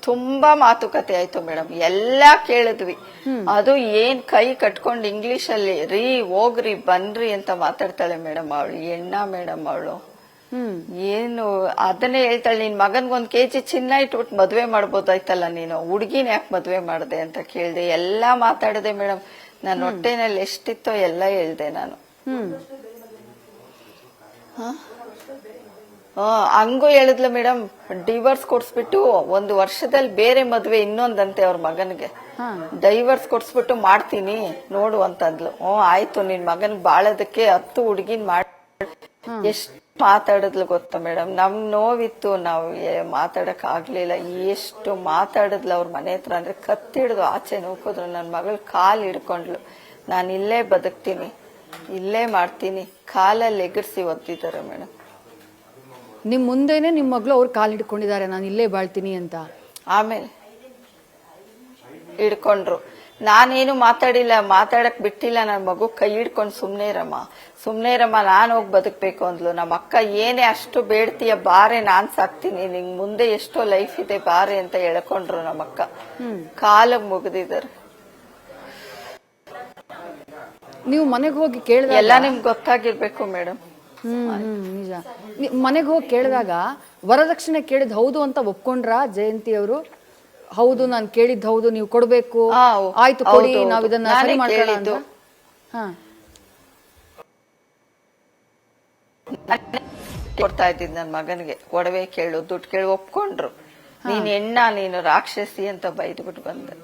ತುಂಬಾ ಮಾತುಕತೆ ಆಯ್ತು ಮೇಡಮ್. ಎಲ್ಲಾ ಕೇಳಿದ್ವಿ. ಅದು ಏನ್ ಕೈ ಕಟ್ಕೊಂಡು ಇಂಗ್ಲಿಷ್ ಅಲ್ಲಿ ರೀ ಹೋಗ್ರಿ ಬನ್ರಿ ಅಂತ ಮಾತಾಡ್ತಾಳೆ ಮೇಡಮ್. ಅವಳು ಎಣ್ಣ ಮೇಡಮ್. ಅವಳು ಏನು ಅದನ್ನೇ ಹೇಳ್ತಾಳೆ, ನಿನ್ ಮಗನ್ಗೆ 1 kg ಚಿನ್ನ ಇಟ್ಬಿಟ್ಟು ಮದ್ವೆ ಮಾಡ್ಬೋದಾಯ್ತಲ್ಲ, ನೀನು ಹುಡ್ಗಿನ ಯಾಕೆ ಮದ್ವೆ ಮಾಡ್ದೆ ಅಂತ ಕೇಳ್ದೆ. ಎಲ್ಲಾ ಮಾತಾಡದೆ ಮೇಡಮ್. ನನ್ನ ಹೊಟ್ಟೆನಲ್ಲಿ ಎಷ್ಟಿತ್ತೋ ಎಲ್ಲ ಹೇಳ್ದೆ ನಾನು. ಹಂಗೂ ಹೇಳಿದ್ಲ ಮೇಡಮ್. ಡಿವೋರ್ಸ್ ಕೊಡ್ಸ್ಬಿಟ್ಟು 1 ವರ್ಷದಲ್ಲಿ ಬೇರೆ ಮದ್ವೆ ಇನ್ನೊಂದಂತೆ ಅವ್ರ ಮಗನ್ಗೆ. ಡೈವರ್ಸ್ ಕೊಡ್ಸ್ಬಿಟ್ಟು ಮಾಡ್ತೀನಿ ನೋಡು ಅಂತಂದ್ಲು. ಆಯ್ತು, ನಿನ್ ಮಗನ್ ಬಾಳೋದಕ್ಕೆ 10 ಹುಡ್ಗಿನ್ ಮಾಡಿ ಎಷ್ಟು ಮಾತಾಡಿದ್ಲು ಗೊತ್ತಾ ಮೇಡಮ್. ನಮ್ಗ್ ನೋವಿತ್ತು, ನಾವು ಮಾತಾಡಕ್ ಆಗ್ಲಿಲ್ಲ. ಎಷ್ಟು ಮಾತಾಡಿದ್ಲು ಅವ್ರ ಮನೆ ಹತ್ರ ಅಂದ್ರೆ, ಕತ್ತಿಡ್ದು ಆಚೆ ನೂಕಿದ್ರು. ನನ್ ಮಗಳು ಕಾಲ್ ಹಿಡ್ಕೊಂಡ್ಲು. ನಾನು ಇಲ್ಲೇ ಬದುಕ್ತೀನಿ, ಇಲ್ಲೇ ಮಾಡ್ತೀನಿ, ಕಾಲಲ್ಲಿ ಎಗರ್ಸಿ ಒದ್ದಿದ್ದಾರೆ ಮೇಡಮ್. ನಿಮ್ ಮುಂದೆನೆ ನಿಮ್ ಮಗಳು ಅವ್ರು ಕಾಲ್ ಹಿಡ್ಕೊಂಡಿದ್ದಾರೆ, ನಾನು ಇಲ್ಲೇ ಬಾಳ್ತೀನಿ ಅಂತ. ಆಮೇಲೆ ಹಿಡ್ಕೊಂಡ್ರು. ನಾನೇನು ಮಾತಾಡಿಲ್ಲ, ಮಾತಾಡಕ್ ಬಿಟ್ಟಿಲ್ಲ. ನನ್ ಮಗು ಕೈ ಹಿಡ್ಕೊಂಡು ಸುಮ್ನೆ ಇರಮ್ಮ, ನಾನ್ ಹೋಗಿ ಬದುಕ್ಬೇಕು ಅಂದ್ಲು. ನಮ್ಮ ಅಕ್ಕ ಏನೇ ಅಷ್ಟು ಬೇಡ್ತೀಯ ಬಾರೆ, ನಾನ್ ಸಾಕ್ತೀನಿ, ನಿಂಗ್ ಮುಂದೆ ಎಷ್ಟೋ ಲೈಫ್ ಇದೆ ಬಾರೆ ಅಂತ ಹೇಳ್ಕೊಂಡ್ರು ನಮ್ಮಕ್ಕ. ಕಾಲಗ್ ಮುಗಿದಿದ್ದಾರೆ. ನೀವು ಮನೆಗೆ ಹೋಗಿ ಕೇಳಿದಾಗ ಎಲ್ಲ ನಿಮ್ಗೆ ಗೊತ್ತಾಗಿರ್ಬೇಕು ಮೇಡಮ್. ನಿಜ. ಮನೆಗೆ ಹೋಗಿ ಕೇಳಿದಾಗ ವರದಕ್ಷಿಣೆ ಕೇಳಿದ್ ಹೌದು ಅಂತ ಒಪ್ಕೊಂಡ್ರ ಜಯಂತಿ ಅವರು? ಹೌದು, ನಾನು ಕೇಳಿದ್ ಹೌದು, ನೀವು ಕೊಡ್ಬೇಕು, ಆಯ್ತು ಕೊಡಿ, ನಾವ್ ಇದನ್ನ ಸರಿ ಮಾಡ್ಕೊಳ್ಳೋಣ ಅಂತ. ಕೊಡ್ತಾ ಇದ್ದಿದ್ ನನ್ ಮಗನಿಗೆ ಒಡವೆ ಕೇಳು, ದುಡ್ಡು ಕೇಳು, ಒಪ್ಕೊಂಡ್ರು. ನೀನ್ ಹೆಣ್ಣ, ನೀನು ರಾಕ್ಷಸಿ ಅಂತ ಬೈದ್ಬಿಟ್ಟು ಬಂದೆ.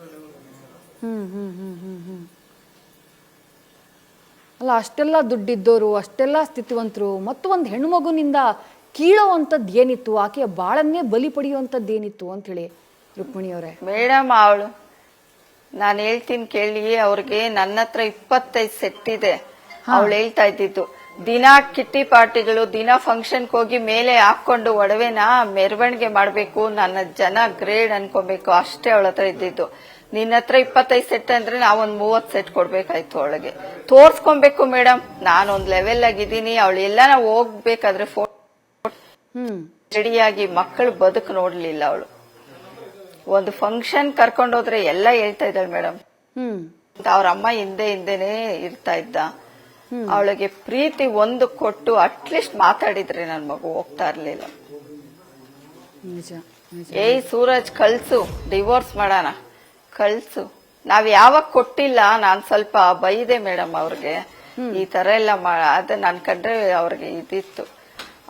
ಅಲ್ಲ, ಅಷ್ಟೆಲ್ಲ ದುಡ್ಡಿದ್ದೋರು, ಅಷ್ಟೆಲ್ಲ ಸ್ಥಿತಿವಂತರು, ಮತ್ತು ಒಂದು ಹೆಣ್ಣು ಮಗುನಿಂದ ಕೀಳೋ ಅಂಥದ್ದು ಏನಿತ್ತು, ಆಕೆಯ ಬಾಳನ್ನೇ ಬಲಿ ಪಡೆಯುವಂಥದ್ದು ಏನಿತ್ತು ಅಂತ ಹೇಳಿ ರುಕ್ಮಿಣಿ ಅವರೇ? ಮೇಡಮ್ ಅವಳು, ನಾನು ಹೇಳ್ತೀನಿ ಕೇಳಿ, ಅವ್ರಿಗೆ ನನ್ನ ಹತ್ರ 25 ಸೆಟ್ ಇದೆ. ಅವಳು ಹೇಳ್ತಾ ಇದ್ದಿದ್ದು, ದಿನ ಕಿಟ್ಟಿ ಪಾರ್ಟಿಗಳು, ದಿನ ಫಂಕ್ಷನ್ಗೆ ಹೋಗಿ ಮೇಲೆ ಹಾಕೊಂಡು ಒಡವೆನ ಮೆರವಣಿಗೆ ಮಾಡ್ಬೇಕು, ನನ್ನ ಜನ ಗ್ರೇಡ್ ಅನ್ಕೋಬೇಕು, ಅಷ್ಟೇ ಅವಳ ಹತ್ರ ಇದ್ದಿದ್ದು. ನಿನ್ನ ಹತ್ರ 25 ಸೆಟ್ ಅಂದ್ರೆ ನಾವೊಂದ್ 30 ಸೆಟ್ ಕೊಡ್ಬೇಕಾಯ್ತು. ಅವಳಿಗೆ ತೋರ್ಸ್ಕೊಬೇಕು ಮೇಡಮ್, ನಾನೊಂದ್ ಲೆವೆಲ್ ಆಗಿದ್ದೀನಿ. ಅವಳು ಎಲ್ಲ ನಾವು ಹೋಗ್ಬೇಕಾದ್ರೆ ರೆಡಿಯಾಗಿ ಮಕ್ಕಳು ಬದುಕು ನೋಡ್ಲಿಲ್ಲ. ಅವಳು ಒಂದು ಫಂಕ್ಷನ್ ಕರ್ಕೊಂಡೋದ್ರೆ ಎಲ್ಲ ಹೇಳ್ತಾ ಇದ್ದಾಳೆ ಮೇಡಮ್. ಅವ್ರ ಅಮ್ಮ ಹಿಂದೆನೆ ಇರ್ತಾ ಇದ್ದ. ಅವಳಿಗೆ ಪ್ರೀತಿ ಒಂದು ಕೊಟ್ಟು ಅಟ್ಲೀಸ್ಟ್ ಮಾತಾಡಿದ್ರೆ ನನ್ ಮಗು ಹೋಗ್ತಾ ಇರ್ಲಿಲ್ಲ. ಏಯ್ ಸೂರಜ್ ಕಳ್ಸು, ಡಿವೋರ್ಸ್ ಮಾಡೋಣ, ಕಳ್ಸು. ನಾವ್ ಯಾವಾಗ ಕೊಟ್ಟಿಲ್ಲ, ನಾನ್ ಸ್ವಲ್ಪ ಬೈದೆ ಮೇಡಮ್ ಅವ್ರಿಗೆ, ಈ ತರ ಎಲ್ಲ ಅದ ನನ್ ಕಂಡ್ರೆ ಅವ್ರಿಗೆ ಇದಿತ್ತು.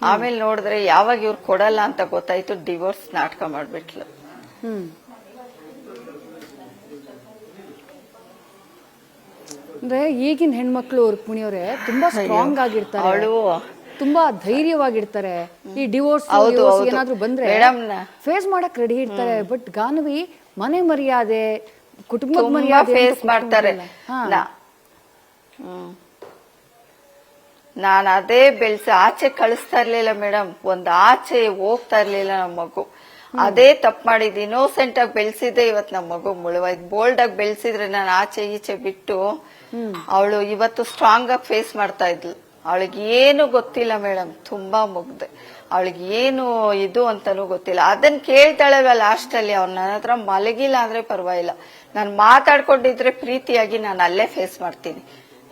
ಆಮೇಲೆ ನೋಡಿದ್ರೆ ಯಾವಾಗ ಇವ್ರು ಕೊಡಲ್ಲ ಅಂತ ಗೊತ್ತಾಯ್ತು, ಡಿವೋರ್ಸ್ ನಾಟಕ ಮಾಡ್ಬಿಟ್ಲು. ಅಂದ್ರೆ ಈಗಿನ ಹೆಣ್ಮಕ್ಳು ರುಕ್ಮಿಣಿಯವರೇ ತುಂಬಾ ಸ್ಟ್ರಾಂಗ್ ಆಗಿರ್ತಾರೆ, ಅವಳು ತುಂಬಾ ಧೈರ್ಯವಾಗಿರ್ತಾರೆ. ಈ ಡಿವೋರ್ಸ್ ಏನಾದ್ರು ಬಂದ್ರೆ ಫೇಸ್ ಮಾಡಕ್ ರೆಡಿ ಇರ್ತಾರೆ. ಬಟ್ ಗಾನವಿ ಮನೆ ಮರ್ಯಾದೆ, ಕುಟುಂಬದ ಮರ್ಯಾದೆ ಫೇಸ್ ಮಾಡ್ತಾರೆ. ನಾನು ಅದೇ ಬೆಳ್ಸಿ ಆಚೆ ಕಳಿಸ್ತಾ ಇರ್ಲಿಲ್ಲ ಮೇಡಮ್. ಒಂದ್ ಆಚೆ ಹೋಗ್ತಾ ಇರ್ಲಿಲ್ಲ ನಮ್ಮ ಮಗು. ಅದೇ ತಪ್ಪು ಮಾಡಿದ್, ಇನ್ನೋಸೆಂಟ್ ಆಗಿ ಬೆಳ್ಸಿದ್ದೆ ಇವತ್ ನಮ್ಮ ಮಗು ಮುಳುವಾಯ್ತು. ಬೋಲ್ಡ್ ಆಗಿ ಬೆಳ್ಸಿದ್ರೆ ನಾನು ಆಚೆ ಈಚೆ ಬಿಟ್ಟು, ಅವಳು ಇವತ್ತು ಸ್ಟ್ರಾಂಗ್ ಆಗಿ ಫೇಸ್ ಮಾಡ್ತಾ ಇದ್ಲು. ಅವಳಿಗೆ ಏನು ಗೊತ್ತಿಲ್ಲ ಮೇಡಮ್, ತುಂಬಾ ಮುಗ್ದೆ. ಅವಳಿಗೆ ಏನು ಇದು ಅಂತಾನೂ ಗೊತ್ತಿಲ್ಲ. ಅದನ್ನ ಕೇಳ್ತಾಳಲ್ಲ ಲಾಸ್ಟ್ ಅಲ್ಲಿ, ಅವ್ರು ನನ್ನ ಹತ್ರ ಮಲಗಿಲ್ಲ ಅಂದ್ರೆ ಪರವಾಗಿಲ್ಲ, ನಾನು ಮಾತಾಡ್ಕೊಂಡಿದ್ರೆ ಪ್ರೀತಿಯಾಗಿ ನಾನು ಅಲ್ಲೇ ಫೇಸ್ ಮಾಡ್ತೀನಿ,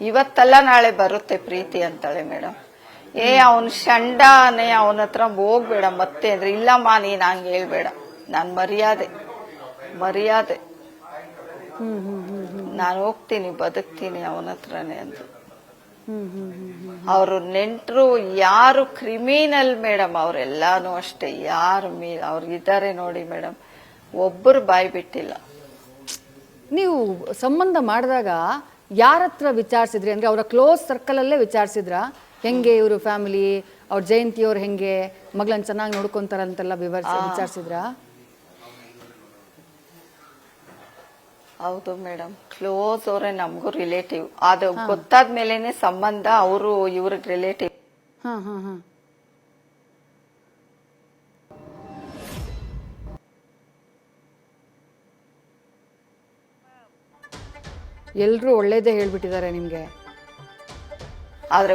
ಇವತ್ತಲ್ಲ ನಾಳೆ ಬರುತ್ತೆ ಪ್ರೀತಿ ಅಂತಾಳೆ ಮೇಡಮ್. ಅವನ್ ಶಂಡಾನೆ, ಅವನ ಹತ್ರ ಹೋಗ್ಬೇಡ ಮತ್ತೆ ಅಂದ್ರೆ, ಇಲ್ಲಮ್ಮ ನೀನ್ ಹಂಗ ಹೇಳ್ಬೇಡ, ನಾನ್ ಮರ್ಯಾದೆ ನಾನು ಹೋಗ್ತೀನಿ, ಬದುಕ್ತೀನಿ ಅವನ ಹತ್ರನೇ ಅಂತ. ಅವರು ನೆಂಟ್ರು ಯಾರು ಕ್ರಿಮಿನಲ್ ಮೇಡಮ್, ಅವರೆಲ್ಲಾನು ಅಷ್ಟೇ. ಯಾರು ಅವ್ರು ಇದ್ದಾರೆ ನೋಡಿ ಮೇಡಮ್, ಒಬ್ಬರು ಬಾಯ್ ಬಿಟ್ಟಿಲ್ಲ. ನೀವು ಸಂಬಂಧ ಮಾಡಿದಾಗ ಯಾರ ಹತ್ರ ವಿಚಾರಿಸಿದ್ರಿ? ಅಂದ್ರೆ ಅವರ ಕ್ಲೋಸ್ ಸರ್ಕಲ್ ಅಲ್ಲೇ ವಿಚಾರಿಸಿದ್ರ? ಹೆಂಗೆ ಇವರು ಫ್ಯಾಮಿಲಿ, ಅವ್ರ ಜಯಂತಿಯವ್ರು ಹೆಂಗೆ ಮಗಳನ್ನ ಚೆನ್ನಾಗಿ ನೋಡ್ಕೊಂತಾರಂತೆಲ್ಲ ವಿಚಾರಿಸಿದ್ರ? ಹೌದು ಮೇಡಮ್, ಕ್ಲೋಸ್ ಅವರೇ, ನಮಗೂ ರಿಲೇಟಿವ್. ಅದು ಗೊತ್ತಾದ್ಮೇಲೆನೆ ಸಂಬಂಧ, ಅವರು ಇವ್ರಿಗೆ ರಿಲೇಟಿವ್. ಎಲ್ರು ಒಳ್ಳೇದೇ ಹೇಳ್ಬಿಟ್ಟಿದ್ದಾರೆ ನಿಮ್ಗೆ. ಆದ್ರೆ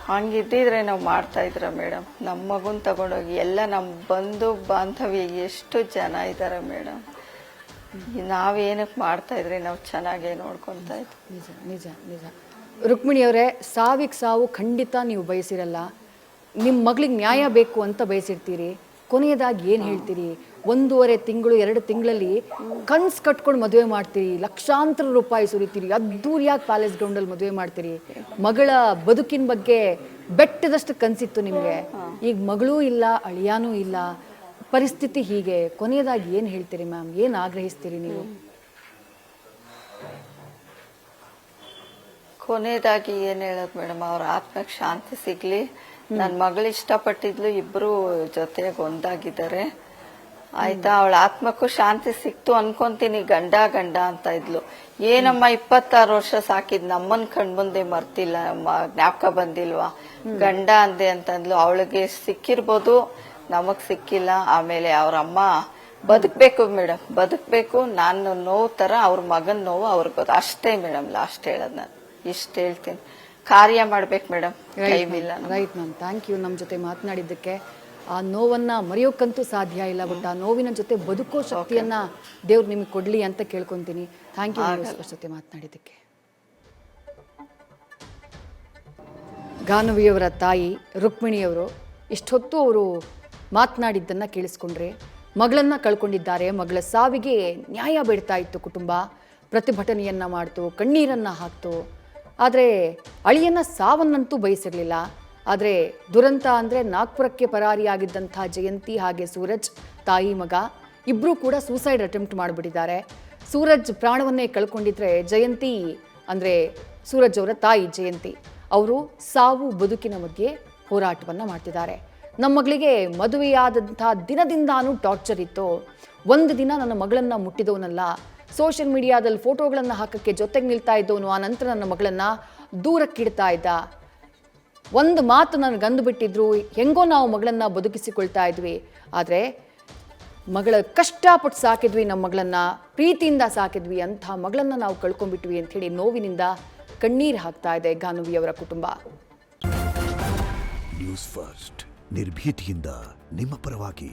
ಹಂಗಿದ್ದಿದ್ರೆ ನಾವು ಮಾಡ್ತಾ ಇದ್ರ ಮೇಡಮ್. ನಮ್ಮ ಮಗುನ್ ತಗೊಂಡೋಗಿ ಎಲ್ಲ ನಮ್ ಬಂಧು ಬಾಂಧವ್ಯ ಎಷ್ಟು ಜನ ಇದಾರೆ ಮೇಡಮ್, ನಾವೇನಕ್ಕೆ ಮಾಡ್ತಾ ಇದ್ರೆ ನಾವು ಚೆನ್ನಾಗೇ ನೋಡ್ಕೊಂತ ಇದ್ವಿ. ನಿಜ ನಿಜ ನಿಜ. ರುಕ್ಮಿಣಿಯವರೇ, ಸಾವಿಗೆ ಸಾವು ಖಂಡಿತ ನೀವು ಬಯಸಿರಲ್ಲ. ನಿಮ್ಮ ಮಗಳಿಗೆ ನ್ಯಾಯ ಬೇಕು ಅಂತ ಬಯಸಿರ್ತೀರಿ. ಕೊನೆಯದಾಗಿ ಏನು ಹೇಳ್ತೀರಿ? 1.5 ತಿಂಗಳು 2 ತಿಂಗಳಲ್ಲಿ ಕನ್ಸು ಕಟ್ಕೊಂಡು ಮದುವೆ ಮಾಡ್ತೀರಿ, ಲಕ್ಷಾಂತರ ರೂಪಾಯಿ ಸುರಿತೀರಿ, ಅದ್ದೂರಿಯಾಗಿ ಪ್ಯಾಲೇಸ್ ಗ್ರೌಂಡಲ್ಲಿ ಮದುವೆ ಮಾಡ್ತೀರಿ. ಮಗಳ ಬದುಕಿನ ಬಗ್ಗೆ ಬೆಟ್ಟದಷ್ಟು ಕನಸಿತ್ತು ನಿಮಗೆ. ಈಗ ಮಗಳೂ ಇಲ್ಲ, ಅಳಿಯಾನೂ ಇಲ್ಲ, ಪರಿಸ್ಥಿತಿ ಹೀಗೆ. ಕೊನೆಯದಾಗಿ ಏನು ಹೇಳ್ತೀರಿ ಮ್ಯಾಮ್? ಏನು ಆಗ್ರಹಿಸ್ತೀರಿ ನೀವು? ಕೊನೆಯದಾಗಿ ಏನ್ ಹೇಳೋದು ಮೇಡಮ್, ಅವ್ರ ಆತ್ಮಕ್ಕೆ ಶಾಂತಿ ಸಿಗ್ಲಿ. ನನ್ ಮಗಳು ಇಷ್ಟಪಟ್ಟಿದ್ಲು, ಇಬ್ರು ಜೊತೆಗೆ ಒಂದಾಗಿದ್ದಾರೆ ಆಯ್ತಾ. ಅವಳ ಆತ್ಮಕ್ಕೂ ಶಾಂತಿ ಸಿಕ್ತು ಅನ್ಕೊಂತೀನಿ. ಗಂಡ ಅಂತ ಇದ್ಲು. ಏನಮ್ಮ 26 ವರ್ಷ ಸಾಕಿದ್ ನಮ್ಮನ್ ಕಣ್ಮುಂದೆ ಮರ್ತಿಲ್ಲ, ಜ್ಞಾಪಕ ಬಂದಿಲ್ವಾ? ಗಂಡ ಅಂದೆ ಅಂತಂದ್ಲು. ಅವಳಿಗೆ ಸಿಕ್ಕಿರ್ಬೋದು, ನಮಗ್ ಸಿಕ್ಕಿಲ್ಲ. ಆಮೇಲೆ ಅವ್ರ ಅಮ್ಮ ಬದುಕ್ಬೇಕು ಮೇಡಮ್, ಬದುಕ್ಬೇಕು. ನಾನು ನೋವು ತರ ಅವ್ರ ಮಗನ್ ನೋವು ಅವ್ರಿಗೆ ಗೊತ್ತು. ಅಷ್ಟೇ ಮೇಡಮ್ ಲಾಸ್ಟ್ ಹೇಳದ್. ನಾನು ಇಷ್ಟ ಹೇಳ್ತೀನಿ, ಕಾರ್ಯ ಮಾಡ್ಬೇಕು madam. Right ma'am, thank you ನಮ್ಮ ಜೊತೆ ಮಾತನಾಡಿದ್ದಕ್ಕೆ. ಆ ನೋವನ್ನ ಮರೆಯೋಕ್ಕಂತೂ ಸಾಧ್ಯ ಇಲ್ಲ, ಬಟ್ ಆ ನೋವಿನ ಜೊತೆ ಬದುಕೋ ಶಕ್ತಿಯನ್ನ ದೇವ್ರು ನಿಮಗೆ ಕೊಡ್ಲಿ ಅಂತ ಕೇಳ್ಕೊಂತೀನಿ. ಥ್ಯಾಂಕ್ ಯು ನಿಮ್ಮ ಜೊತೆ ಮಾತನಾಡಿದ್ದಕ್ಕೆ. ಗಾನವಿಯವರ ತಾಯಿ ರುಕ್ಮಿಣಿಯವರು ಇಷ್ಟೊತ್ತು ಅವರು ಮಾತನಾಡಿದ್ದನ್ನು ಕೇಳಿಸ್ಕೊಂಡ್ರೆ. ಮಗಳನ್ನ ಕಳ್ಕೊಂಡಿದ್ದಾರೆ, ಮಗಳ ಸಾವಿಗೆ ನ್ಯಾಯ ಬೇಡ್ತಾ ಇತ್ತು ಕುಟುಂಬ. ಪ್ರತಿಭಟನೆಯನ್ನ ಮಾಡ್ತು, ಕಣ್ಣೀರನ್ನ ಹಾಕ್ತು. ಆದರೆ ಅಳಿಯನ್ನ ಸಾವನ್ನಂತೂ ಬಯಸಿರಲಿಲ್ಲ. ಆದರೆ ದುರಂತ ಅಂದರೆ ನಾಗ್ಪುರಕ್ಕೆ ಪರಾರಿಯಾಗಿದ್ದಂಥ ಜಯಂತಿ ಹಾಗೆ ಸೂರಜ್, ತಾಯಿ ಮಗ ಇಬ್ಬರೂ ಕೂಡ ಸೂಸೈಡ್ ಅಟೆಂಪ್ಟ್ ಮಾಡಿಬಿಟ್ಟಿದ್ದಾರೆ. ಸೂರಜ್ ಪ್ರಾಣವನ್ನೇ ಕಳ್ಕೊಂಡಿದ್ರೆ ಜಯಂತಿ ಅಂದರೆ ಸೂರಜ್ ಅವರ ತಾಯಿ ಜಯಂತಿ ಅವರು ಸಾವು ಬದುಕಿನ ಮಧ್ಯೆ ಹೋರಾಟವನ್ನು ಮಾಡ್ತಿದ್ದಾರೆ. ನಮ್ಮ ಮಗಳಿಗೆ ಮದುವೆಯಾದಂಥ ದಿನದಿಂದಾನೂ ಟಾರ್ಚರ್ ಇತ್ತು. ಒಂದು ದಿನ ನನ್ನ ಮಗಳನ್ನು ಮುಟ್ಟಿದವನಲ್ಲ, ಸೋಷಿಯಲ್ ಮೀಡಿಯಾದಲ್ಲಿ ಫೋಟೋಗಳನ್ನು ಹಾಕೋಕ್ಕೆ ಜೊತೆಗೆ ನಿಲ್ತಾ ಇದ್ದವನು, ಆ ನಂತರ ನನ್ನ ಮಗಳನ್ನು ದೂರಕ್ಕಿಡ್ತಾ ಇದ್ದ. ಒಂದು ಮಾತು ನನಗೆ ಅಂದುಬಿಟ್ಟಿದ್ರು, ಹೆಂಗೋ ನಾವು ಮಗಳನ್ನು ಬದುಕಿಸಿಕೊಳ್ತಾ ಇದ್ವಿ, ಆದರೆ ಮಗಳ ಕಷ್ಟಪಟ್ಟು ಸಾಕಿದ್ವಿ, ನಮ್ಮ ಮಗಳನ್ನು ಪ್ರೀತಿಯಿಂದ ಸಾಕಿದ್ವಿ, ಅಂಥ ಮಗಳನ್ನು ನಾವು ಕಳ್ಕೊಂಡ್ಬಿಟ್ವಿ ಅಂಥೇಳಿ ನೋವಿನಿಂದ ಕಣ್ಣೀರು ಹಾಕ್ತಾ ಇದೆ ಗಾನವಿಯವರ ಕುಟುಂಬ. ನ್ಯೂಸ್ ಫಸ್ಟ್ ನಿರ್ಭೀತಿಯಿಂದ ನಿಮ್ಮ ಪರವಾಗಿ.